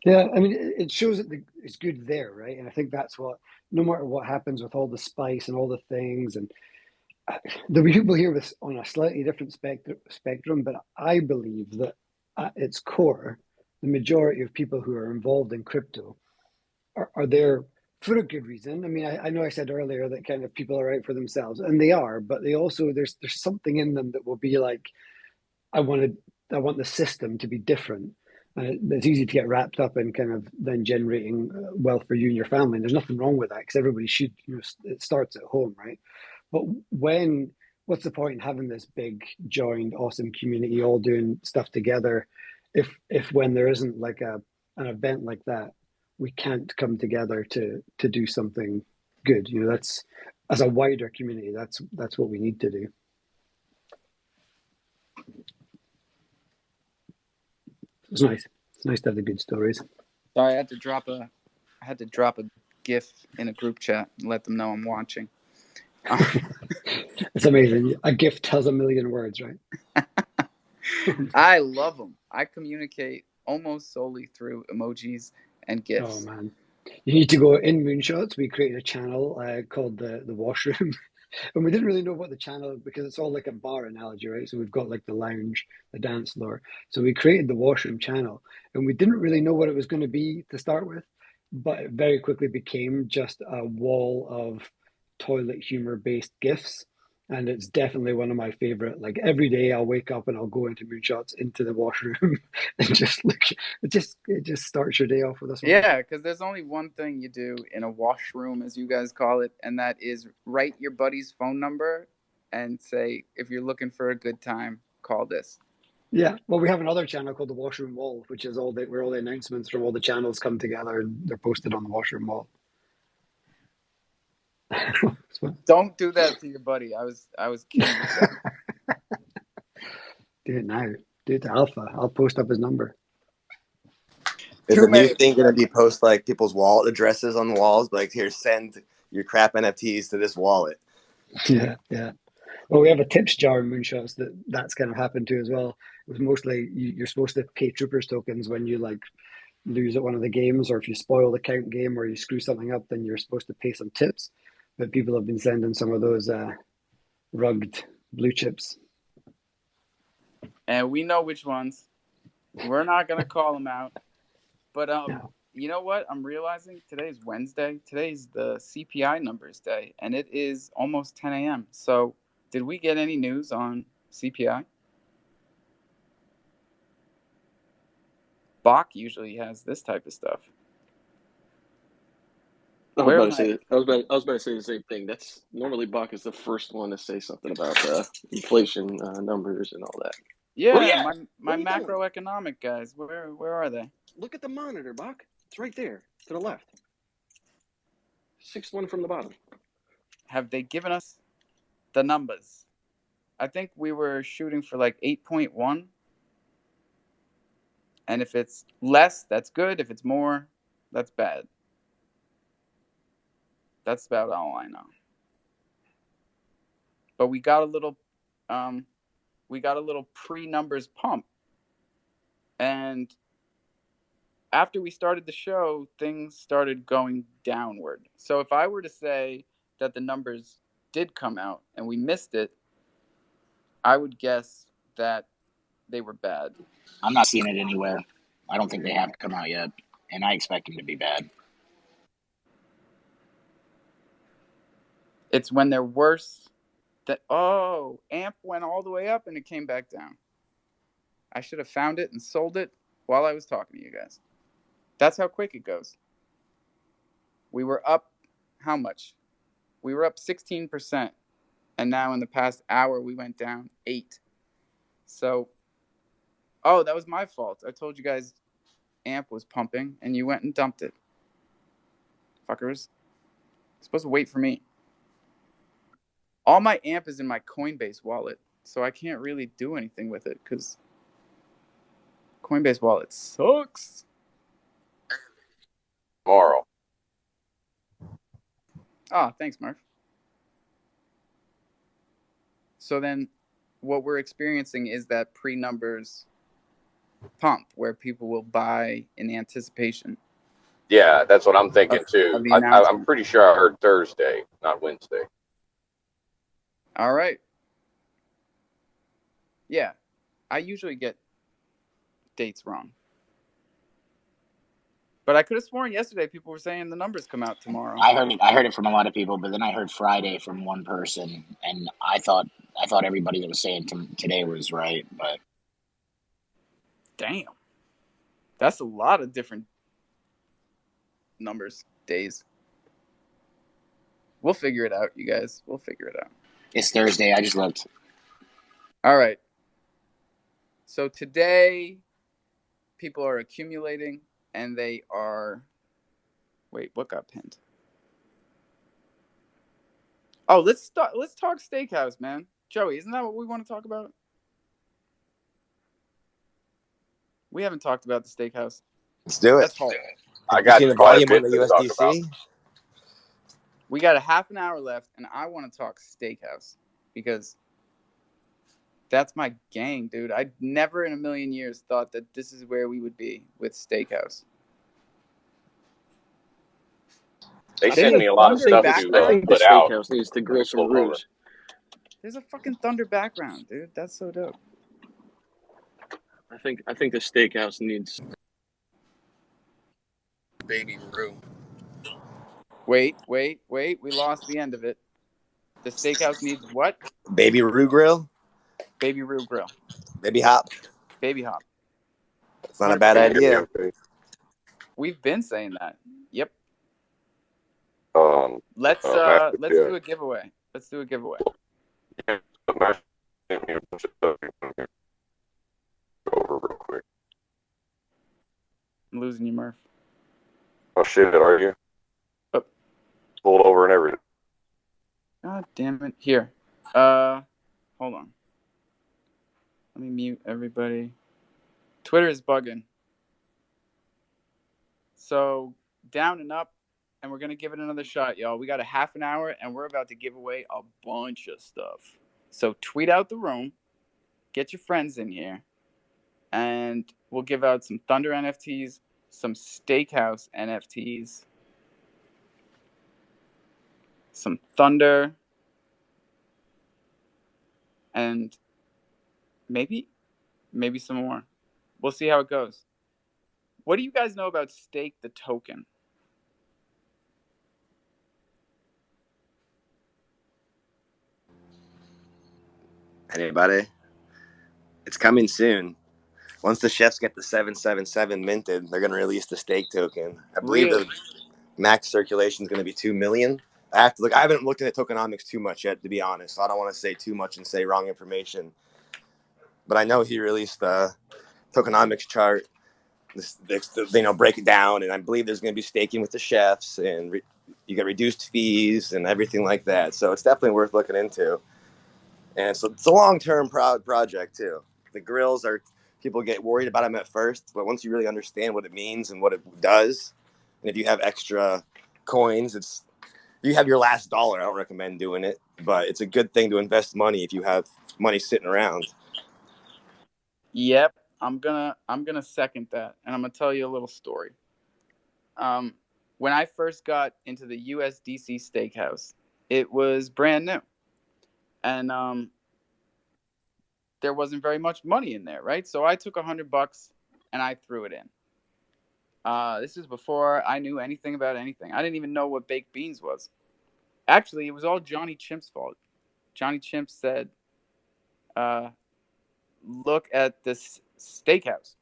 Yeah, I mean, it shows that it's good there, right? And I think that's what, no matter what happens with all the spice and all the things, and there'll be people here with on a slightly different spectrum, but I believe that at its core, the majority of people who are involved in crypto are there for a good reason. I mean, I know I said earlier that kind of people are out for themselves, and they are, but they also there's something in them that will be like, I want the system to be different. And it's easy to get wrapped up in kind of then generating wealth for you and your family. And there's nothing wrong with that because everybody should, it starts at home, right? But what's the point in having this big, joined, awesome community all doing stuff together if when there isn't like an event like that, we can't come together to do something good? That's, as a wider community, that's what we need to do. It's nice. It's nice to have the good stories. Sorry, I had to drop a GIF in a group chat and let them know I'm watching. It's amazing. A GIF tells a million words, right? I love them. I communicate almost solely through emojis and GIFs. Oh man, you need to go in Moonshots. We created a channel called the Washroom. And we didn't really know what the channel, because it's all like a bar analogy, right? So we've got like the lounge, the dance floor. So we created the Washroom channel, and we didn't really know what it was going to be to start with, but it very quickly became just a wall of toilet humor based GIFs. And it's definitely one of my favorite. Like every day I'll wake up and I'll go into Moonshots, into the washroom, and just look. It just starts your day off with a smile. Yeah, because there's only one thing you do in a washroom, as you guys call it, and that is write your buddy's phone number and say, if you're looking for a good time, call this. Yeah, well, we have another channel called the Washroom Wall, which is where all the announcements from all the channels come together and they're posted on the Washroom Wall. Don't do that to your buddy. I was kidding. Do it now. Do it to Alpha. I'll post up his number. Is the new thing going to be post like people's wallet addresses on the walls? Like, here, send your crap NFTs to this wallet. Yeah. Well, we have a tips jar in Moonshots that's kind of happened to as well. It was mostly you're supposed to pay Troopers tokens when you like lose at one of the games, or if you spoil the count game or you screw something up, then you're supposed to pay some tips. But people have been sending some of those rugged blue chips. And we know which ones. We're not going to call them out. But you know what? I'm realizing today is Wednesday. Today's the CPI numbers day, and it is almost 10 a.m. So did we get any news on CPI? Bach usually has this type of stuff. I was about to say the same thing. That's normally Bach is the first one to say something about inflation numbers and all that. Yeah, my macroeconomic guys. Where are they? Look at the monitor, Bach. It's right there to the left. Sixth one from the bottom. Have they given us the numbers? I think we were shooting for like 8.1. And if it's less, that's good. If it's more, that's bad. That's about all I know. But we got a little pre-numbers pump. And after we started the show, things started going downward. So if I were to say that the numbers did come out and we missed it, I would guess that they were bad. I'm not seeing it anywhere. I don't think they have come out yet, and I expect them to be bad. It's when they're worse that, oh, AMP went all the way up and it came back down. I should have found it and sold it while I was talking to you guys. That's how quick it goes. We were up how much? We were up 16%. And now in the past hour, we went down 8. So, oh, that was my fault. I told you guys AMP was pumping, and you went and dumped it. Fuckers. You're supposed to wait for me. All my AMP is in my Coinbase wallet, so I can't really do anything with it, because Coinbase wallet sucks. Tomorrow. Oh, thanks, Murph. So then what we're experiencing is that pre-numbers pump where people will buy in anticipation. Yeah, that's what I'm thinking too. I'm pretty sure I heard Thursday, not Wednesday. All right. Yeah, I usually get dates wrong. But I could have sworn yesterday people were saying the numbers come out tomorrow. I heard it from a lot of people, but then I heard Friday from one person, and I thought everybody that was saying today was right, but damn, that's a lot of different numbers, days. We'll figure it out, you guys. We'll figure it out. It's Thursday. I just looked. All right. So today, people are accumulating, and they are... Wait, what got pinned? Oh, let's talk steakhouse, man. Joey, isn't that what we want to talk about? We haven't talked about the steakhouse. Let's do it. That's hard. I got the volume on the USDC. We got a half an hour left, and I want to talk steakhouse because that's my gang, dude. I never in a million years thought that this is where we would be with steakhouse. They send me a lot of stuff to put out. Steakhouse needs to grill some roos. There's a fucking thunder background, dude. That's so dope. I think the steakhouse needs baby roux. Wait. We lost the end of it. The steakhouse needs what? Baby roux grill. Baby roux grill. Baby hop. Baby hop. It's not a bad idea. We've been saying that. Yep. Let's do a giveaway. Let's do a giveaway. Over real quick. I'm losing you, Murph. Oh shit, are you? Oh. Pulled over and everything. God damn it. Here. Hold on. Let me mute everybody. Twitter is bugging. So, down and up, and we're going to give it another shot, y'all. We got a half an hour, and we're about to give away a bunch of stuff. So, tweet out the room. Get your friends in here. And we'll give out some Thunder NFTs, some Steakhouse NFTs, some Thunder, and maybe some more. We'll see how it goes. What do you guys know about Stake the Token? Anybody? It's coming soon. Once the chefs get the 777 minted, they're going to release the Stake token. I believe the max circulation is going to be 2 million. I have to look. I haven't looked at tokenomics too much yet, to be honest. So I don't want to say too much and say wrong information. But I know he released the tokenomics chart, break it down, and I believe there's going to be staking with the chefs, and you get reduced fees and everything like that. So it's definitely worth looking into. And it's a long-term project too. The grills are, people get worried about them at first, but once you really understand what it means and what it does, and if you have extra coins, you have your last dollar. I don't recommend doing it, but it's a good thing to invest money if you have money sitting around. Yep, I'm gonna second that, and I'm gonna tell you a little story. When I first got into the USDC Steakhouse, it was brand new, and there wasn't very much money in there, right? So I took $100 and I threw it in. This is before I knew anything about anything. I didn't even know what baked beans was. Actually, it was all Johnny Chimp's fault. Johnny Chimp said, look at this steakhouse.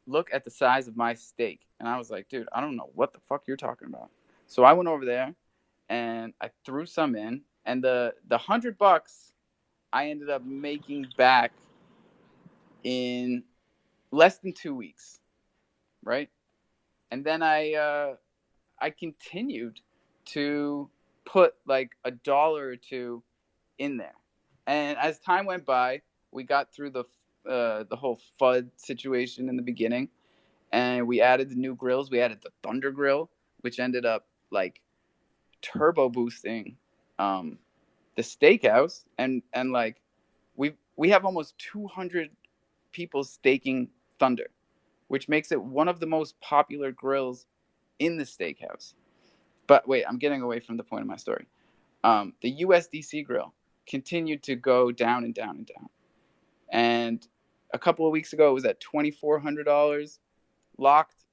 Look at the size of my steak. And I was like, dude, I don't know what the fuck you're talking about. So I went over there and I threw some in. And the $100 I ended up making back in less than 2 weeks, right? And then I continued to put like $1 or $2 in there. And as time went by, we got through the whole FUD situation in the beginning, and we added the new grills. We added the Thunder Grill, which ended up like turbo boosting the steakhouse, and like we have almost 200 people staking Thunder, which makes it one of the most popular grills in the steakhouse. But wait, I'm getting away from the point of my story. The USDC grill continued to go down and down and down. And a couple of weeks ago, it was at $2,400 locked.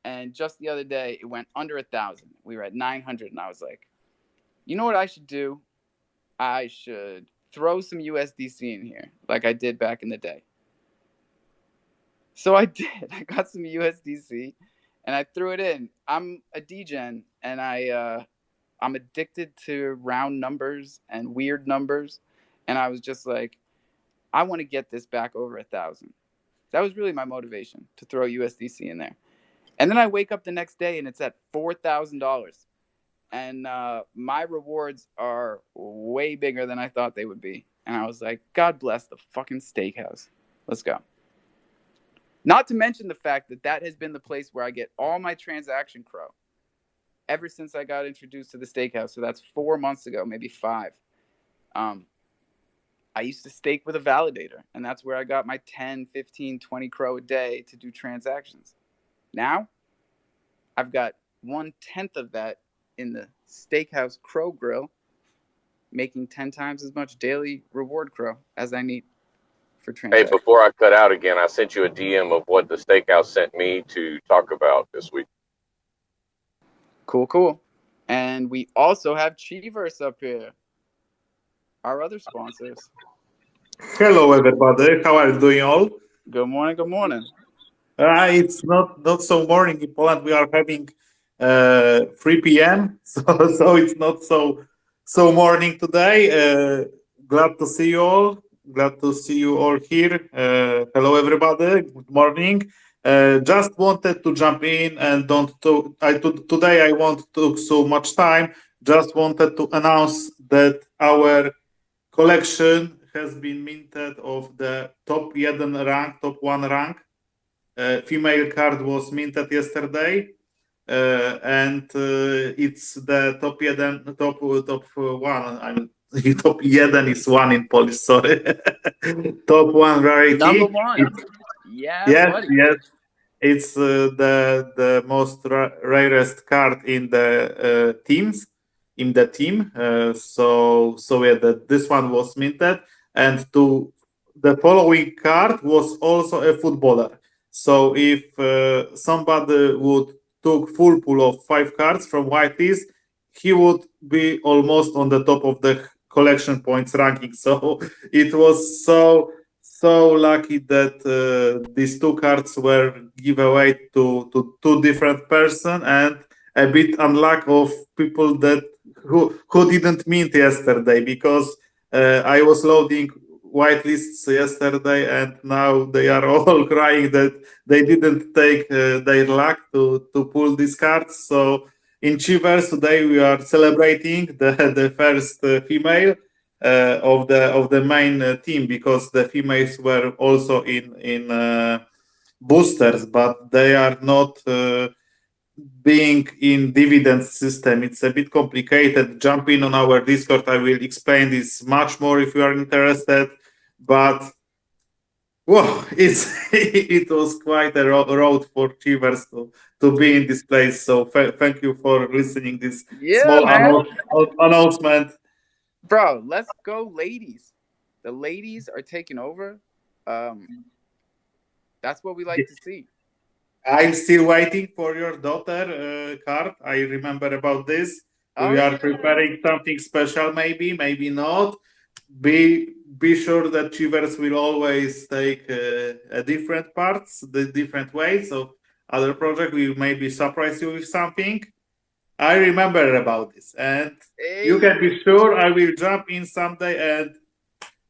And just the other day, it went under 1,000. We were at 900, and I was like, you know what I should do? I should throw some USDC in here, like I did back in the day. So I did. I got some USDC, and I threw it in. I'm a degen, and I'm addicted to round numbers and weird numbers, and I was just like, I want to get this back over 1,000. That was really my motivation, to throw USDC in there. And then I wake up the next day and it's at $4,000. And my rewards are way bigger than I thought they would be. And I was like, God bless the fucking steakhouse. Let's go. Not to mention the fact that that has been the place where I get all my transaction crow ever since I got introduced to the steakhouse. So that's 4 months ago, maybe 5. I used to stake with a validator, and that's where I got my 10, 15, 20 crow a day to do transactions. Now, I've got 1/10 of that in the steakhouse crow grill, making 10 times as much daily reward crow as I need for transactions. Hey, before I cut out again, I sent you a DM of what the steakhouse sent me to talk about this week. Cool. And we also have Chiverse up here, our other sponsors. Hello, everybody. How are you doing all? Good morning. It's not so morning in Poland. We are having 3 p.m. So it's not so morning today. Glad to see you all. Glad to see you all here. Hello, everybody. Good morning. Just wanted to jump in and today I won't take so much time. Just wanted to announce that our collection has been minted of the top 1 rank. Female card was minted yesterday, and it's the top 1. Top 1 is 1 in Polish. Sorry, top 1 rarity. Number 1. Yes, buddy. Yes. It's the most rarest card in the teams. In the team, so yeah, this one was minted, and the following card was also a footballer. So if somebody would took full pool of 5 cards from whitelist, he would be almost on the top of the collection points ranking. So it was so lucky that these 2 cards were given away to 2 different persons, and a bit unlucky of people that who didn't mint yesterday, because I was loading whitelists yesterday, and now they are all crying that they didn't take their luck to pull these cards. So in Chiverse today we are celebrating the first female of the main team, because the females were also in boosters, but they are not being in dividend system. It's a bit complicated. Jump in on our Discord. I will explain this much more if you are interested. But Well, it was quite a road for Chivers to be in this place. So thank you for listening this Yeah, small man. announcement. Bro, let's go, ladies. The ladies are taking over. Um, that's what we like to see. I'm still waiting for your daughter card. I remember about this. Oh We are yeah. preparing something special, maybe not. Be sure that Chivers will always take a different parts, the different ways of other project. We maybe surprise you with something. I remember about this, and you Hey. can be sure I will jump in someday. And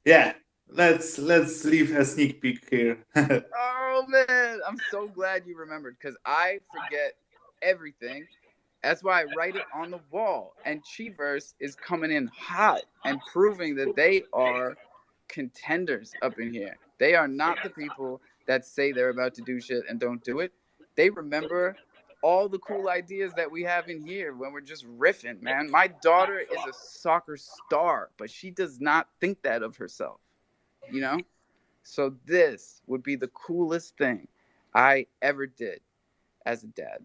yeah, let's leave a sneak peek here. Oh man, I'm so glad you remembered because I forget everything. That's why I write it on the wall. And Chiverse is coming in hot and proving that they are contenders up in here. They are not the people that say they're about to do shit and don't do it. They remember all the cool ideas that we have in here when we're just riffing, man. My daughter is a soccer star, but she does not think that of herself, you know? So this would be the coolest thing I ever did as a dad.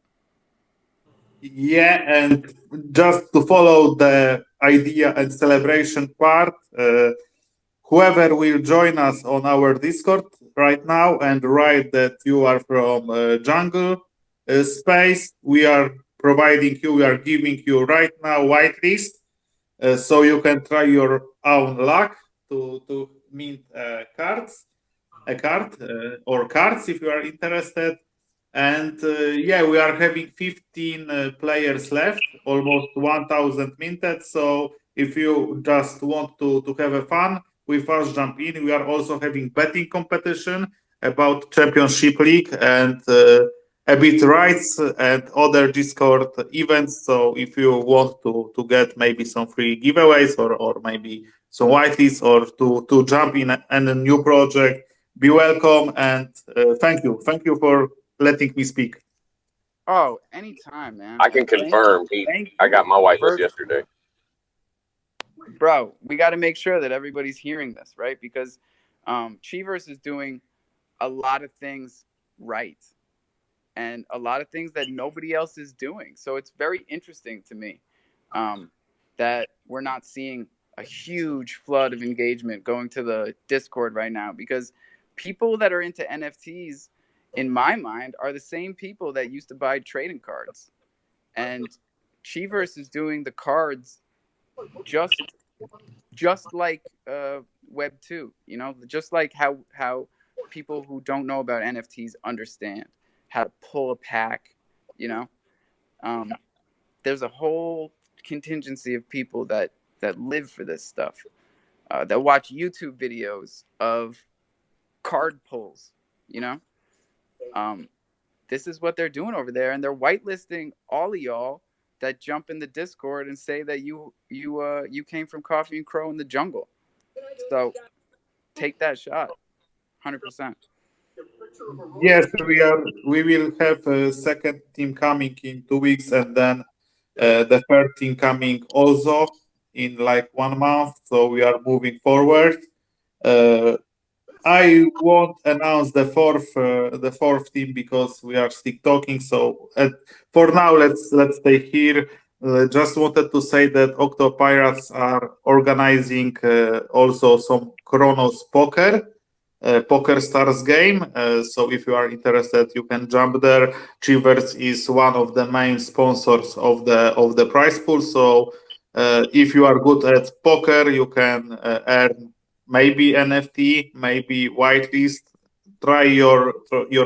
Yeah, and just to follow the idea and celebration part, whoever will join us on our Discord right now and write that you are from Jungle Space, we are we are giving you right now whitelist, so you can try your own luck to mint a card or cards if you are interested. And yeah, we are having 15 players left, almost 1,000 minted. So if you just want to have a fun with us, jump in. We are also having betting competition about Championship League and a bit rights and other Discord events. So if you want to get maybe some free giveaways or maybe some whitelists or to jump in a new project, be welcome and thank you for letting me speak. Oh, anytime, man. I can And confirm thank I got you my whitelist for, yesterday. bro. We got to make sure that everybody's hearing this, right? Because Cheeverse is doing a lot of things right and a lot of things that nobody else is doing. So it's very interesting to me um, that we're not seeing a huge flood of engagement going to the Discord right now because people that are into NFTs, in my mind, are the same people that used to buy trading cards. And Cheeverse is doing the cards just like Web 2, you know, just like how people who don't know about NFTs understand how to pull a pack, you know. Um, there's a whole contingency of people that live for this stuff, that watch YouTube videos of card pulls, you know. Um, this is what they're doing over there, and they're whitelisting all of y'all that jump in the Discord and say that you came from Coffee and Cro in the jungle. So take that shot, 100%. Yes, we will have a second team coming in 2 weeks and then the third team coming also in like 1 month, so we are moving forward. uh, I won't announce the fourth team because we are still talking. So for now, let's stay here. Just wanted to say that Octo Pirates are organizing also some Chronos Poker Stars game. So if you are interested, you can jump there. Chivers is one of the main sponsors of the prize pool. So if you are good at poker, you can earn maybe NFT, maybe whitelist. Try your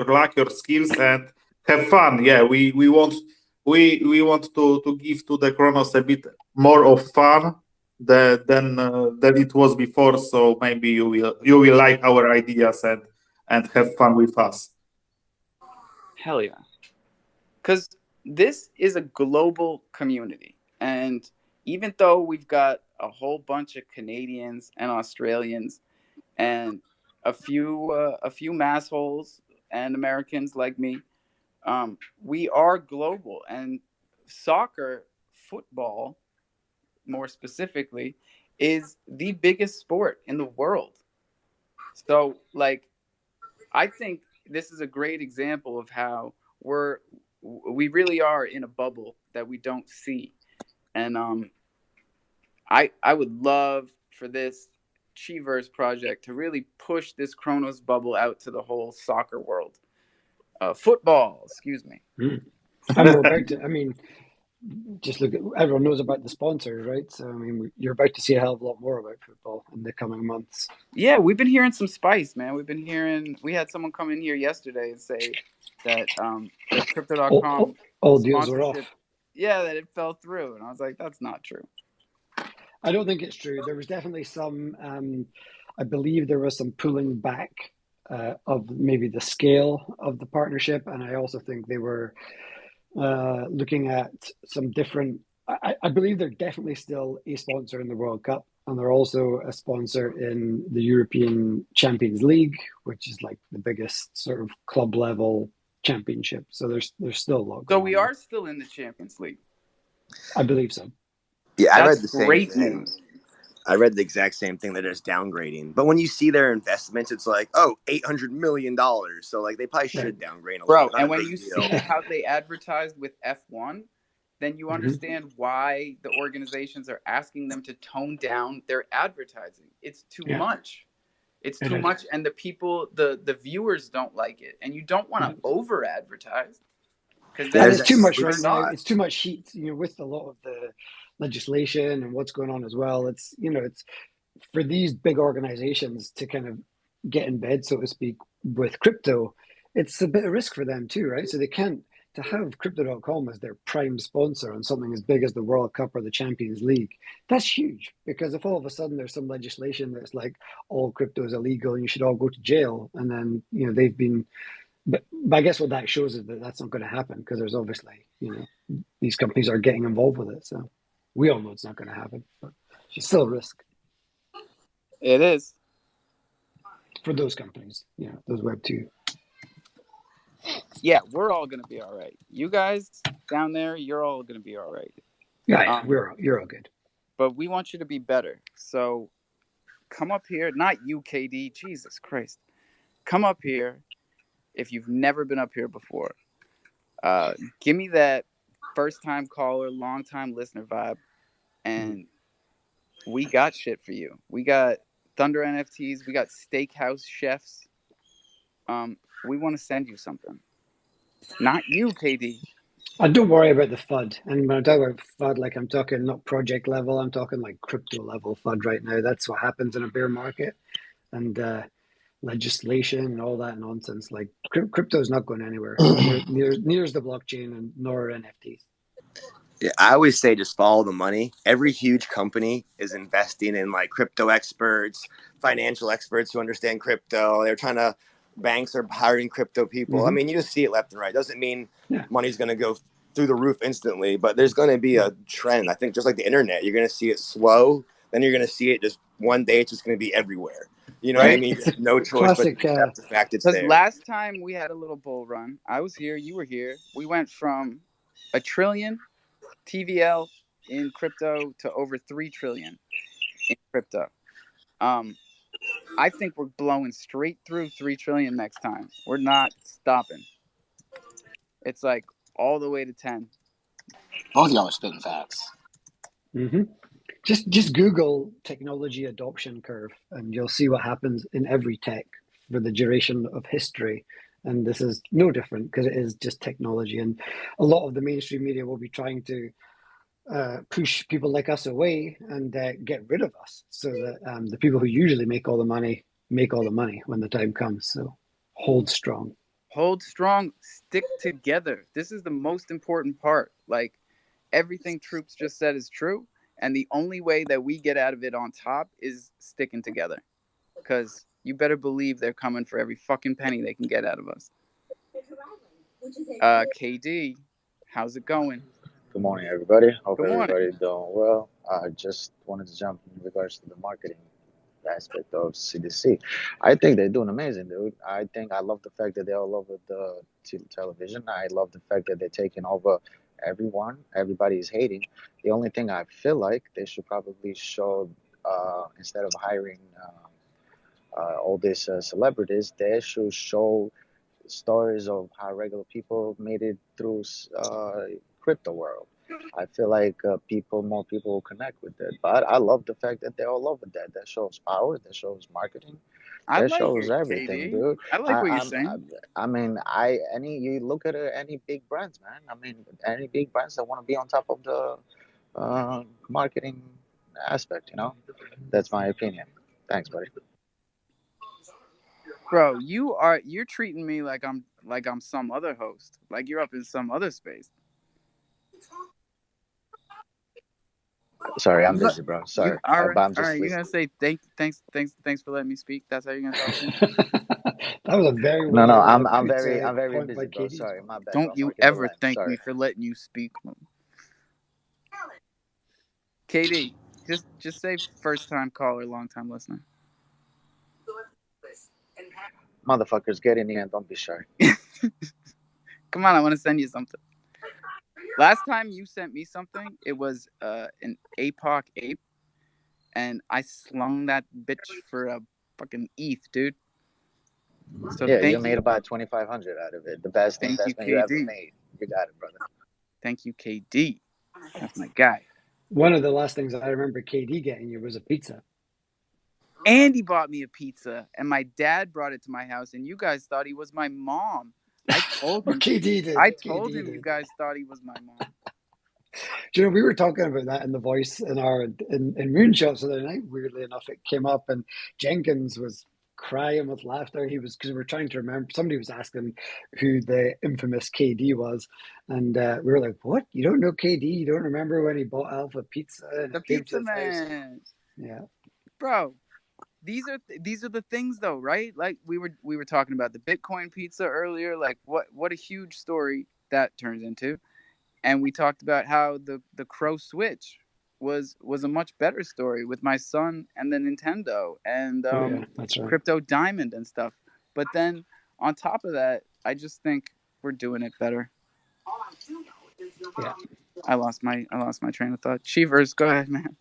luck, your skills, and have fun. Yeah, we want to give to the Chronos a bit more of fun than it was before. So maybe you will like our ideas and have fun with us. Hell yeah. Because this is a global community. And even though we've got a whole bunch of Canadians and Australians and a few massholes and Americans like me, we are global. And soccer, football, more specifically, is the biggest sport in the world. So, like, I think this is a great example of how we really are in a bubble that we don't see. And I would love for this Chiverse project to really push this Kronos bubble out to the whole soccer world. Football, excuse me. And we're about to, I mean, just look at, everyone knows about the sponsors, right? So, I mean, you're about to see a hell of a lot more about football in the coming months. Yeah, we've been hearing some spice, man. We had someone come in here yesterday and say that the crypto.com all deals are off. sponsorship, yeah, that it fell through. And I was like, that's not true. I don't think it's true. There was definitely some, I believe there was some pulling back of maybe the scale of the partnership. And I also think they were looking at some different, I believe they're definitely still a sponsor in the World Cup. And they're also a sponsor in the European Champions League, which is like the biggest sort of club level championship. So there's still a lot going on. So we are still in the Champions League. I believe so. Yeah, That's I read the same great thing. news. I read the exact same thing. They're just downgrading. But when you see their investments, it's like, oh, $800 million. So like they probably should downgrade a little bit. And when you see how they advertised with F1, then you understand why the organizations are asking them to tone down their advertising. It's too much. It's too much, and the people, the viewers don't like it, and you don't want to over advertise because then it's too much right now. It's too much heat, with a lot of the legislation and what's going on as well. It's it's for these big organizations to kind of get in bed, so to speak, with crypto. It's a bit of risk for them too, right? So they can't. To have crypto.com as their prime sponsor on something as big as the World Cup or the Champions League, that's huge. Because if all of a sudden there's some legislation that's like all crypto is illegal and you should all go to jail, and then they've been, but I guess what that shows is that that's not going to happen because there's obviously these companies are getting involved with it, so we all know it's not going to happen, but it's still a risk. It is for those companies, those Web2. Yeah, we're all going to be all right. You guys down there, you're all going to be all right. Yeah, you're all good. But we want you to be better. So come up here. Not you, KD. Jesus Christ. Come up here if you've never been up here before. Give me that first-time caller, long-time listener vibe. And we got shit for you. We got Thunder NFTs. We got steakhouse chefs. We want to send you something. Not you, KD. Don't worry about the FUD. And when I talk about FUD, like I'm talking not project level, I'm talking like crypto level FUD right now. That's what happens in a bear market. And legislation and all that nonsense. Like crypto is not going anywhere. Neither is the blockchain and nor NFTs. Yeah, I always say just follow the money. Every huge company is investing in like crypto experts, financial experts who understand crypto. Banks are hiring crypto people. Mm-hmm. I mean, you just see it left and right. Doesn't mean money's going to go through the roof instantly, but there's going to be a trend. I think just like the internet, you're going to see it slow. Then you're going to see it just one day. It's just going to be everywhere. You know what I mean? There's no choice but to accept the fact it's there. Because last time we had a little bull run, I was here, you were here. We went from $1 trillion TVL in crypto to over 3 trillion in crypto. I think we're blowing straight through 3 trillion next time. We're not stopping. It's like all the way to 10. Both of y'all are spitting facts. Mm-hmm. Just Google technology adoption curve, and you'll see what happens in every tech for the duration of history. And this is no different because it is just technology. And a lot of the mainstream media will be trying to push people like us away and get rid of us, so that the people who usually make all the money when the time comes. So hold strong. Hold strong. Stick together. This is the most important part. Like everything Troops just said is true. And the only way that we get out of it on top is sticking together. Because you better believe they're coming for every fucking penny they can get out of us. KD, how's it going? Good morning, everybody. Hope everybody's doing well. I just wanted to jump in regards to the marketing aspect of CDC. I think they're doing amazing, dude. I love the fact that they're all over the television. I love the fact that they're taking over everyone. Everybody is hating. The only thing I feel like they should probably show, instead of hiring all these celebrities, they should show stories of how regular people made it through crypto world. I feel like more people will connect with it. But I love the fact that they're all over that. That shows power. That shows marketing. I That like shows it, everything, KD. dude. I like I, what you're I'm, saying. I mean, you look at any big brands, man. I mean, any big brands that want to be on top of the marketing aspect, That's my opinion. Thanks, buddy. Bro, you're treating me like I'm some other host. Like you're up in some other space. Sorry, I'm You busy, bro. you Sorry, all but right, I'm all just right. You're listening. gonna say thanks for letting me speak. That's how you're gonna talk to me. That was a very No, no, well I'm put very point by busy, bro. Katie's Sorry, part. my bad, bro. Don't I'm you working the ever land. thank Sorry. me for letting you speak, KD. Just say first time caller, long time listener. Motherfuckers, get in here and don't be shy. Come on, I want to send you something. Last time you sent me something, it was an APOC ape, and I slung that bitch for a fucking ETH, dude. So Yeah, you thank made you, about 2,500 out of it. The best thank you, investment you ever KD. made. You got it, brother. Thank you, KD. That's my guy. One of the last things I remember KD getting you was a pizza. Andy bought me a pizza, and my dad brought it to my house, and you guys thought he was my mom. I told him. KD did. I told KD him you did. guys thought he was my mom. Do you know, we were talking about that in the voice in Moonshots the other night. Weirdly enough, it came up, and Jenkins was crying with laughter. He was, because we were trying to remember. Somebody was asking who the infamous KD was, and we were like, "What? You don't know KD? You don't remember when he bought Alpha Pizza and The it came to pizza his house?" man, Yeah, bro. These are the things though, right? Like we were talking about the Bitcoin pizza earlier. Like what a huge story that turns into, and we talked about how the Crow Switch was a much better story with my son and the Nintendo and oh yeah, that's right. Crypto Diamond and stuff. But then on top of that, I just think we're doing it better. Yeah. I lost my train of thought. Chivers, go ahead, man.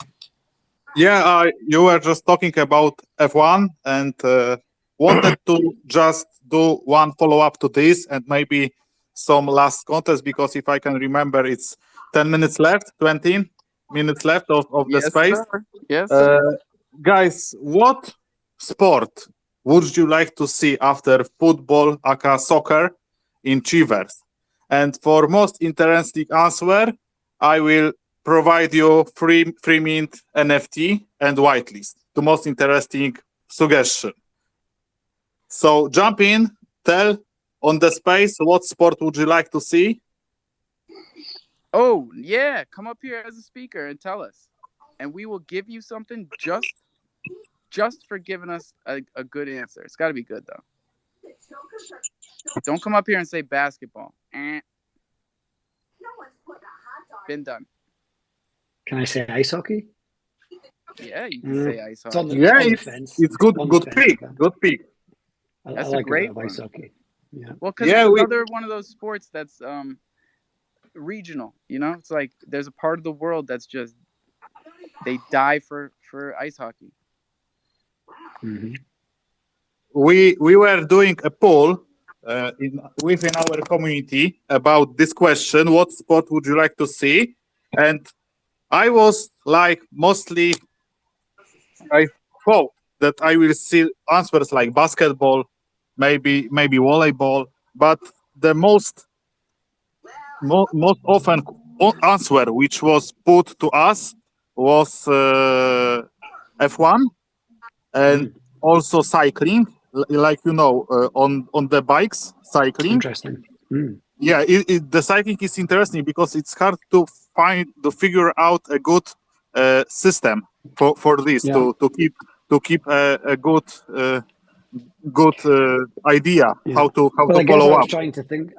Yeah, you were just talking about F1 and wanted to just do one follow-up to this and maybe some last contest, because if I can remember, it's 10 minutes left, 20 minutes left of the Yes, space. sir. Yes, sir. Guys, what sport would you like to see after football, aka soccer, in Chivers? And for most interesting answer, I will provide you free mint NFT and whitelist. The most interesting suggestion. So jump in, tell on the space what sport would you like to see? Oh yeah, come up here as a speaker and tell us, and we will give you something just for giving us a good answer. It's got to be good though. Don't come up here and say basketball. Been done. Can I say ice hockey? Yeah, you can say ice It's on hockey. the fence. It's good. On the Good fence pick. with that. Good pick. I That's a like a bit great of one. ice hockey. Yeah. Well, because it's another one of those sports that's regional. You know, it's like there's a part of the world that's just they die for ice hockey. Mm-hmm. We were doing a poll within our community about this question: what sport would you like to see? And I was like, mostly, I thought that I will see answers like basketball, maybe volleyball, but the most often answer which was put to us was F1 and also cycling, like on the bikes cycling. Interesting. Yeah, the cycling is interesting because it's hard to figure out a good system for this to keep a good idea how to I guess follow up. I was trying to think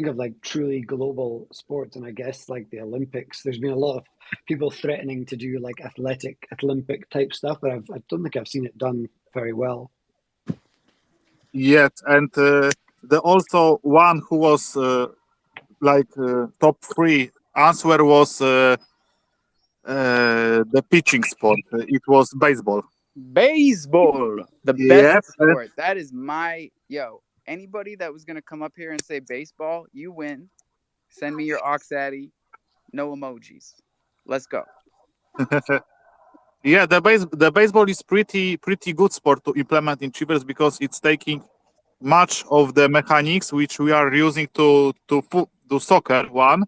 of like truly global sports, and I guess like the Olympics. There's been a lot of people threatening to do like Olympic type stuff, but I don't think I've seen it done very well yet. And the also one who was top 3 answer was the pitching sport. It was baseball. Baseball, the Yes, best sport. That is my anybody that was gonna come up here and say baseball, you win. Send me your Oxaddy. No emojis. Let's go. yeah, the baseball is pretty good sport to implement in Chivers because it's taking much of the mechanics which we are using to soccer one,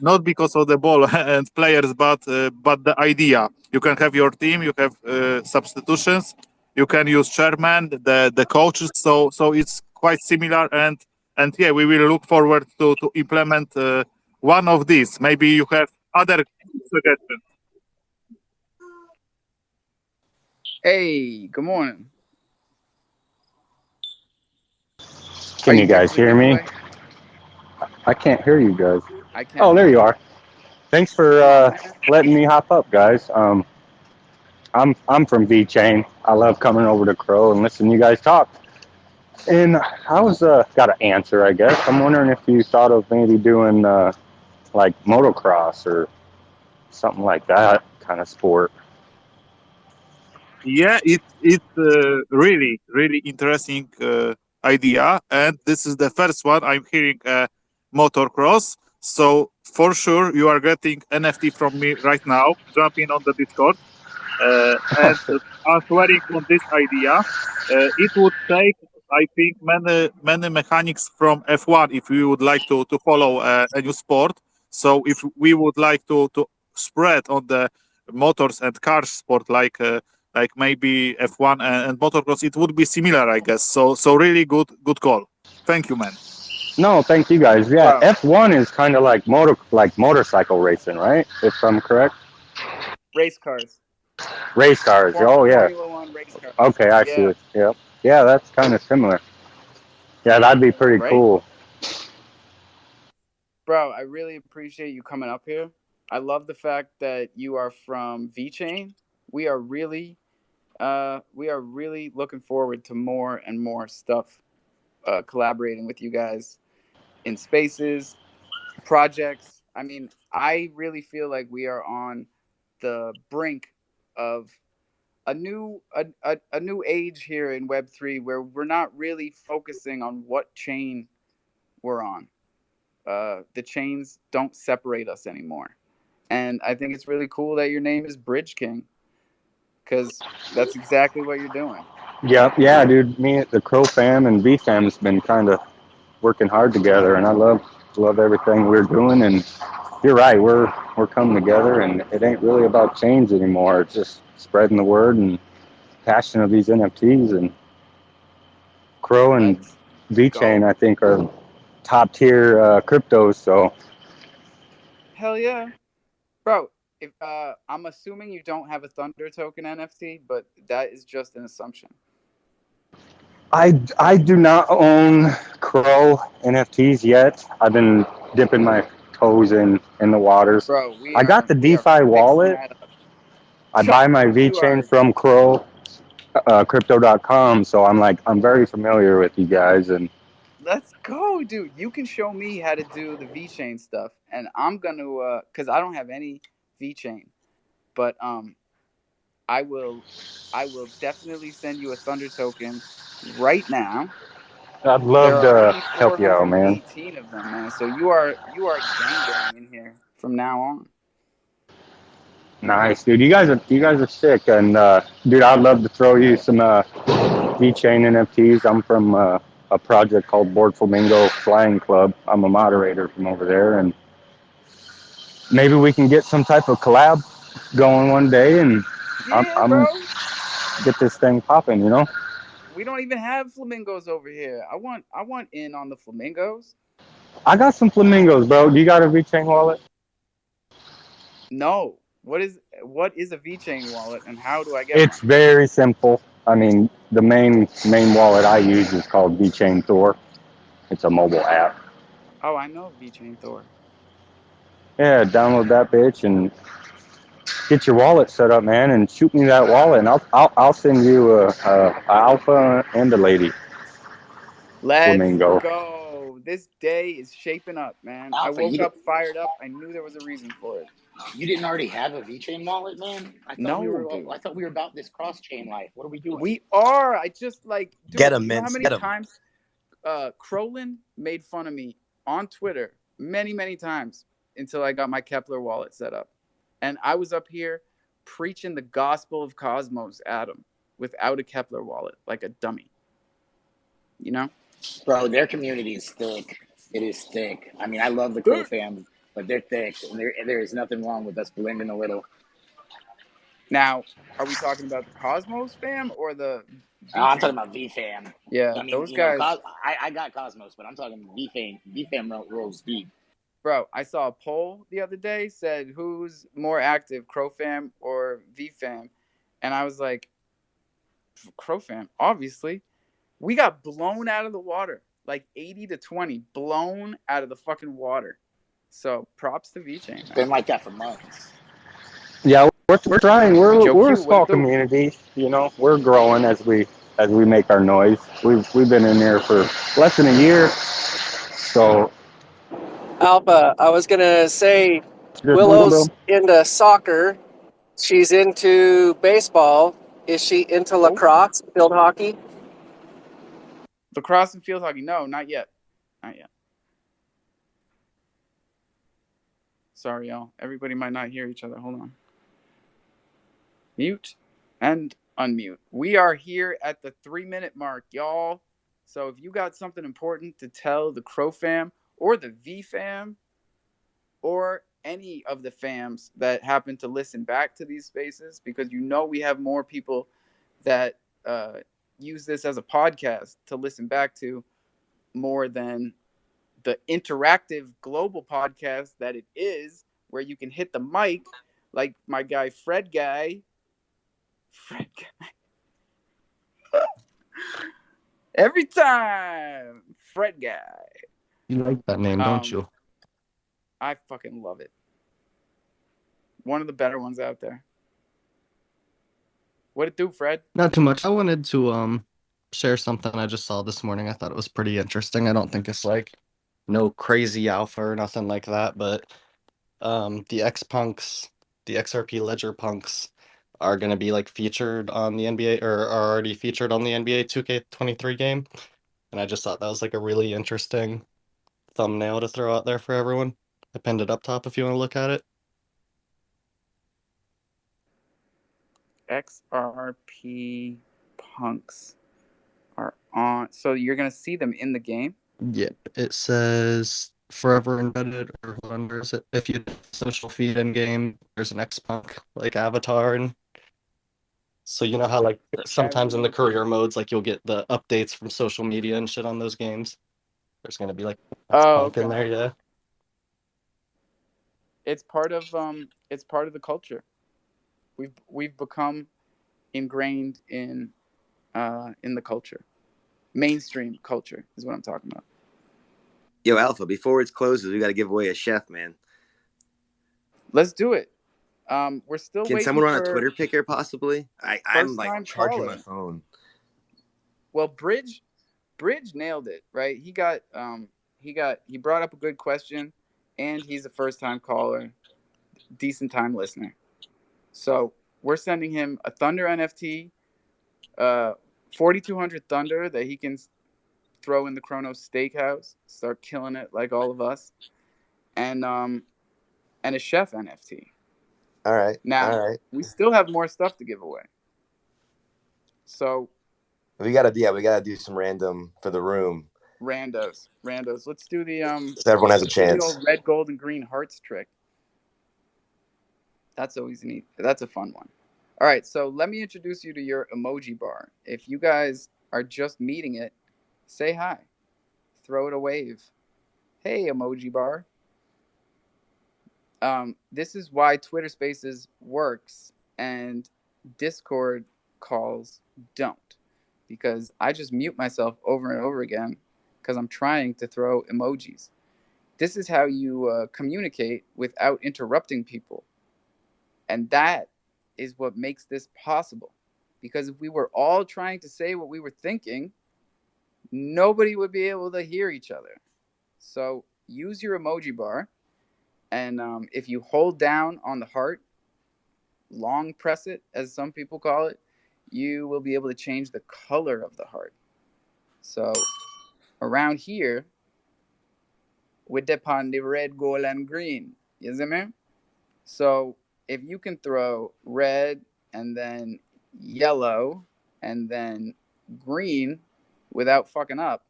not because of the ball and players, but the idea. You can have your team, you have substitutions, you can use chairman, the coaches. So it's quite similar, and yeah, we will look forward to implement one of these. Maybe you have other suggestions. Hey, good morning. Are Can you guys fixing hear your me? play? I can't hear you guys. I can Oh, there now. you are. Thanks for Come on, man. letting me hop up, guys. I'm from V Chain. I love coming over to Crow and listening to you guys talk. And I was got an answer, I guess. I'm wondering if you thought of maybe doing like motocross or something like that kind of sport. Yeah, it's really interesting idea, and this is the first one I'm hearing motocross. So for sure, you are getting NFT from me right now. Jump in on the Discord and answering on this idea. It would take, I think, many mechanics from F1 if we would like to follow a new sport. So if we would like to spread on the motors and cars sport like maybe F1 and motocross, it would be similar, I guess. So really good call. Thank you, man. No, thank you guys. Yeah, Bro, F1 is kind of like motorcycle racing, right? If I'm correct. race cars. Race cars. Oh yeah. Formula One race cars. Okay, I see Yeah. it. Yep. Yeah, that's kind of similar. Yeah, that'd be pretty Right? cool. Bro, I really appreciate you coming up here. I love the fact that you are from V Chain. We are really looking forward to more and more stuff collaborating with you guys in spaces, projects. I mean, I really feel like we are on the brink of a new age here in Web3 where we're not really focusing on what chain we're on. The chains don't separate us anymore. And I think it's really cool that your name is Bridge King because that's exactly what you're doing. Yep. Yeah, dude. Me, the crofam and vfam's been kind of working hard together, and I love everything we're doing. And you're right, we're coming together, and it ain't really about change anymore. It's just spreading the word and passion of these NFTs. And Crow and Let's VChain, go. I think, are top tier cryptos. So Hell yeah. Bro, if I'm assuming you don't have a Thunder token NFT, but that is just an assumption. I do not own Crow NFTs yet. I've been dipping my toes in the waters. Bro, I got the we are DeFi fixing wallet. that up. I buy my You VChain are from Crow, crypto.com. So I'm very familiar with you guys. And Let's go, dude. You can show me how to do the VeChain stuff, and I'm gonna cause I don't have any VeChain, but I will definitely send you a Thunder token right now. I'd There love are to only help you out, man. 418 of them, man. So you are gang in here from now on. Nice, dude. You guys are sick, and dude, I'd love to throw you some VeChain NFTs. I'm from a project called Board Flamingo Flying Club. I'm a moderator from over there, and maybe we can get some type of collab going one day, and Yeah, I'm bro. get this thing popping. You know, We don't even have flamingos over here. I want in on the flamingos. I got some flamingos, bro. Do you got a VeChain wallet? No. What is a VeChain wallet and how do I get It's one? very simple. I mean, the main wallet I use is called VeChain Thor. It's a mobile app. Oh, I know VeChain Thor. Yeah, download that bitch and get your wallet set up, man, and shoot me that wallet, and I'll send you a alpha and a lady Let's flamingo. go. This day is shaping up, man. I Alpha, woke you up fired up. I knew there was a reason for it. You didn't already have a VeChain wallet, man? I thought we No, were. dude. I thought we were about this cross-chain life. What are we doing? We are. I just like, dude. Get 'em, You know how Mints. many Get 'em. times Crolin made fun of me on Twitter many times until I got my Kepler wallet set up, and I was up here preaching the gospel of Cosmos at him without a Kepler wallet, like a dummy. You know, Bro, their community is thick. It is thick. I mean, I love the crofam, but they're thick. And there is nothing wrong with us blending a little. Now, are we talking about the Cosmos fam or the I'm VeChain? talking about VFam. Yeah, I mean, those guys. I got Cosmos, but I'm talking VFam. VFam rolls deep. Bro, I saw a poll the other day said who's more active, crofam or VFam, and I was like, crofam, obviously. We got blown out of the water, like 80-20, blown out of the fucking water. So props to VeChain. It's been like that for months. Yeah, we're trying. We're a Q, what small it do? community. You know, we're growing as we make our noise. We've been in there for less than a year. So Alpha, I was gonna say, just Willow's into soccer. She's into baseball. Is she into lacrosse, field hockey? Lacrosse and field hockey? No, not yet. Not yet. Sorry, y'all. Everybody might not hear each other. Hold on. Mute and unmute. We are here at the 3-minute mark, y'all. So if you got something important to tell the Cro fam or the V fam or any of the fams that happen to listen back to these spaces, because you know we have more people that use this as a podcast to listen back to more than the interactive global podcast that it is, where you can hit the mic like my guy Fred guy. Every time, Fred guy. You like that name, don't you? I fucking love it. One of the better ones out there. What'd it do, Fred? Not too much. I wanted to share something I just saw this morning. I thought it was pretty interesting. I don't think it's like no crazy alpha or nothing like that, but the XRP Ledger punks are gonna be like featured on the NBA or are already featured on the NBA 2K23 game. And I just thought that was like a really interesting thumbnail to throw out there for everyone. I pinned it up top if you want to look at it. XRP punks are on. So you're going to see them in the game? Yep. It says forever embedded, or hold on, where is it? If you social feed in game, there's an X-Punk like avatar, and so you know how like sometimes in the career modes, like you'll get the updates from social media and shit on those games. There's gonna be like X-Punk in there, yeah. It's part of the culture. We've become ingrained in the culture. Mainstream culture is what I'm talking about. Yo, Alpha, before it closes, we got to give away a chef, man. Let's do it. We're still Can waiting someone run for a Twitter picker possibly? I'm like charging caller. my phone. Well, Bridge nailed it, right? He brought up a good question, and he's a first-time caller, decent time listener. So we're sending him a Thunder NFT, 4,200 Thunder that he can throw in the Chronos Steakhouse, start killing it like all of us, and a chef NFT. All right. Now we still have more stuff to give away. So we gotta do some random for the room. Randos. Let's do the so everyone has a chance. The old red, gold, and green hearts trick. That's always neat. That's a fun one. All right, so let me introduce you to your emoji bar. If you guys are just meeting it, say hi. Throw it a wave. Hey, emoji bar. This is why Twitter Spaces works and Discord calls don't. Because I just mute myself over and over again because I'm trying to throw emojis. This is how you communicate without interrupting people. And that is what makes this possible. Because if we were all trying to say what we were thinking, nobody would be able to hear each other. So use your emoji bar And if you hold down on the heart, long press it, as some people call it, you will be able to change the color of the heart. So around here, with the pond, the red, gold, and green. You see me? So if you can throw red and then yellow and then green without fucking up,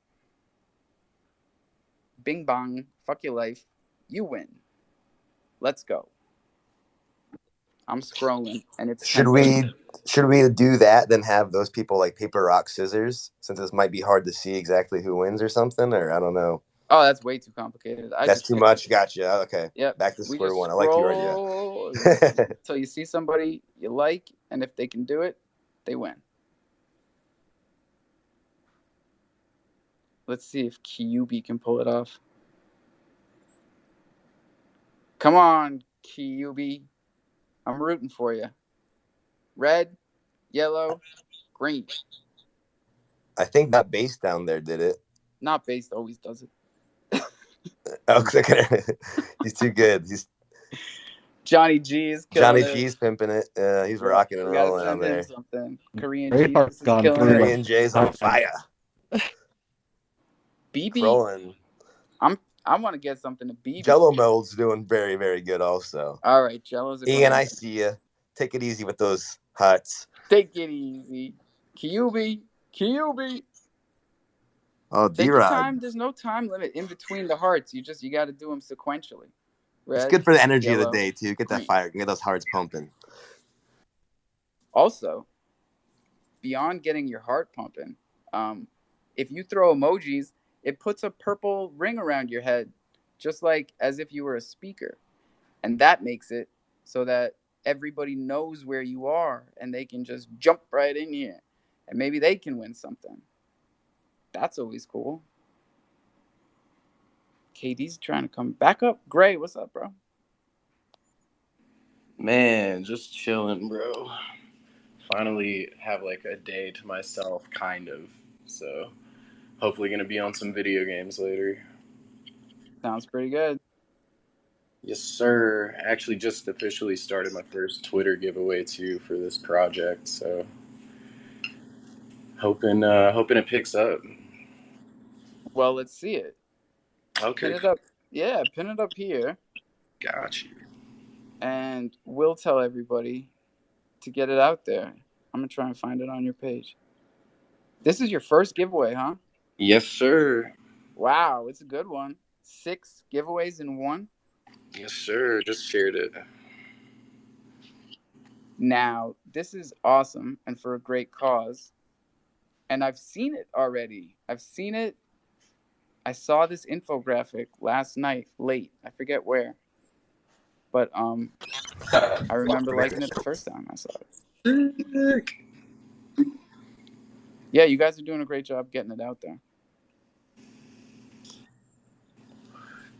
bing bong, fuck your life, you win. Let's go. I'm scrolling and it's Should 10:30. we do that, then have those people like paper, rock, scissors, since this might be hard to see exactly who wins or something, or I don't know. Oh, that's way too complicated. That's too much. Gotcha. Okay. Yep. Back to We square just one. I like your idea. scroll until you see somebody you like, and if they can do it, they win. Let's see if Kyubi can pull it off. Come on, Kyubi. I'm rooting for you. Red, yellow, green. I think that base down there did it. Not based always does it. Okay. He's too good. He's Johnny G is killing Johnny it. G's pimping it. He's Yeah, rocking and we gotta rolling on send him there. something. Korean Radar Jesus is gone killing through it. Korean J's on fire. BB, Rolling. I want to get something to BB. Jello Mold's doing very, very good also. All right, Jello's a Ian, grinder. I see you. Take it easy with those huts. Take it easy. Kyubi. Oh, Take your D-Rod. time. There's no time limit in between the hearts. You got to do them sequentially. Red, it's good for the energy yellow, of the day, too. Get green. that fire. Get those hearts pumping. Also, beyond getting your heart pumping, if you throw emojis, it puts a purple ring around your head, just like as if you were a speaker. And that makes it so that everybody knows where you are and they can just jump right in here. And maybe they can win something. That's always cool. KD's trying to come back up. Gray, what's up, bro? Man, just chilling, bro. Finally have like a day to myself, kind of. So hopefully gonna be on some video games later. Sounds pretty good. Yes, sir. Actually just officially started my first Twitter giveaway too for this project, so hoping it picks up. Well, let's see it. Okay. Pin it up. Yeah, pin it up here. Got you. And we'll tell everybody to get it out there. I'm going to try and find it on your page. This is your first giveaway, huh? Yes, sir. Wow, it's a good one. 6 giveaways in one. Yes, sir. Just shared it. Now, this is awesome and for a great cause. And I've seen it already. I saw this infographic last night, late. I forget where. But I remember liking it the first time I saw it. Yeah, you guys are doing a great job getting it out there.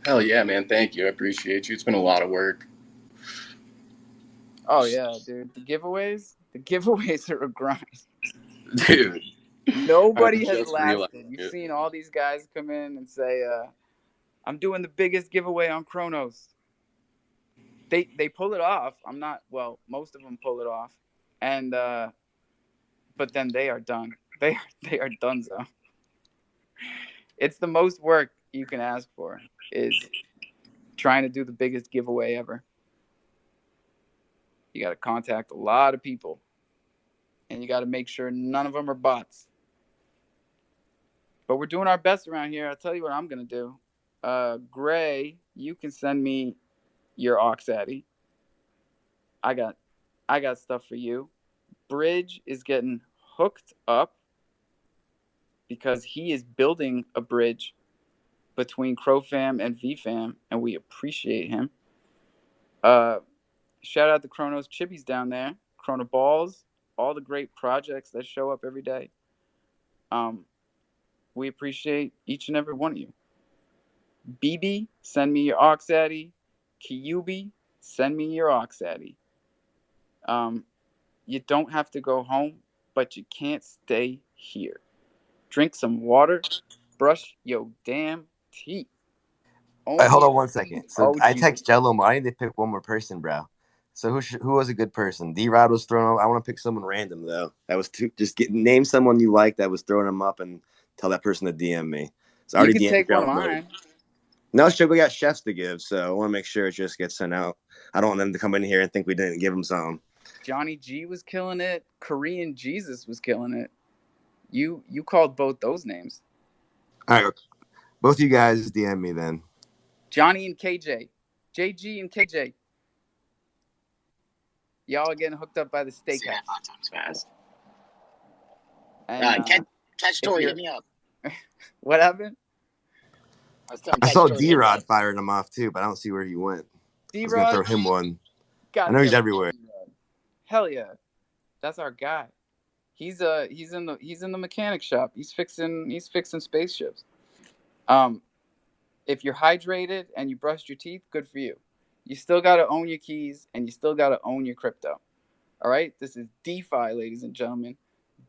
Hell yeah, man. Thank you. I appreciate you. It's been a lot of work. Oh, yeah, dude. The giveaways are a grind. Dude. Nobody has lasted. You've seen all these guys come in and say, I'm doing the biggest giveaway on Kronos. They pull it off. Most of them pull it off. And but then they are done. They are donezo. It's the most work you can ask for is trying to do the biggest giveaway ever. You got to contact a lot of people. And you got to make sure none of them are bots. But we're doing our best around here. I'll tell you what I'm going to do. Gray, you can send me your Oxaddy. I got stuff for you. Bridge is getting hooked up because he is building a bridge between crofam and vfam, and we appreciate him. Shout out to Kronos Chibbies down there, Chrono Balls, all the great projects that show up every day. We appreciate each and every one of you. BB, send me your Oxaddy. Kyubi, send me your Oxaddy. You don't have to go home, but you can't stay here. Drink some water. Brush your damn teeth. Hold Only on 1 second. So OG. I text Jello. I need to pick one more person, bro. So who was a good person? D-Rod was throwing. I want to pick someone random though. That was name someone you like that was throwing them up and tell that person to DM me. So I You already can DM'd take one Jello. of mine. No, sure, we got chefs to give, so I want to make sure it just gets sent out. I don't want them to come in here and think we didn't give them some. Johnny G was killing it. Korean Jesus was killing it. You called both those names. All right, both you guys DM me then. Johnny and KJ. JG and KJ. Y'all are getting hooked up by the steakhouse. See that 5 times fast. And catch Tori, hit me up. What happened? I saw D-Rod firing him off too, but I don't see where he went. I was gonna throw him one. I know he's everywhere. Hell yeah, that's our guy. He's in the mechanic shop. He's fixing spaceships. If you're hydrated and you brushed your teeth, good for you. You still gotta own your keys and you still gotta own your crypto. All right, this is DeFi, ladies and gentlemen.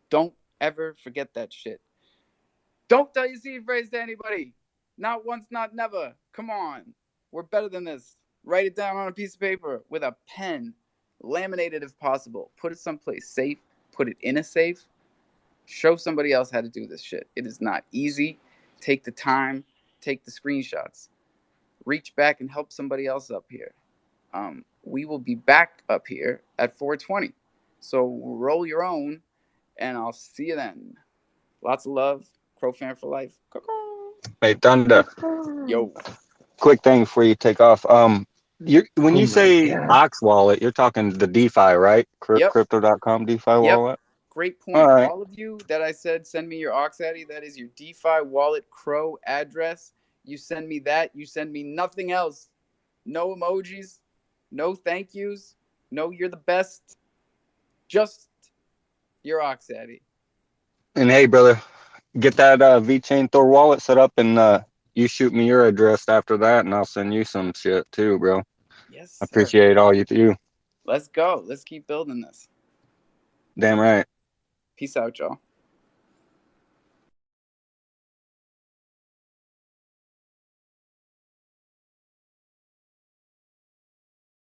Don't ever forget that shit. Don't tell your seed phrase to anybody. Not once, not never. Come on. We're better than this. Write it down on a piece of paper with a pen. Laminate it if possible. Put it someplace safe. Put it in a safe. Show somebody else how to do this shit. It is not easy. Take the time. Take the screenshots. Reach back and help somebody else up here. We will be back up here at 420. So roll your own, and I'll see you then. Lots of love. Crofam for life. Hey, Thunder. Yo. Quick thing before you take off. When you say Ox Wallet, you're talking the DeFi, right? Yep. Crypto.com DeFi wallet. Great point. All of you that I said send me your Oxaddy, that is your DeFi wallet Cro address. You send me that. You send me nothing else. No emojis. No thank yous. No you're the best. Just your Oxaddy. And hey, brother, get that VeChain Thor wallet set up, and you shoot me your address after that, and I'll send you some shit too, bro. Yes, sir. I appreciate all you do. Let's go. Let's keep building this. Damn right. Peace out, y'all.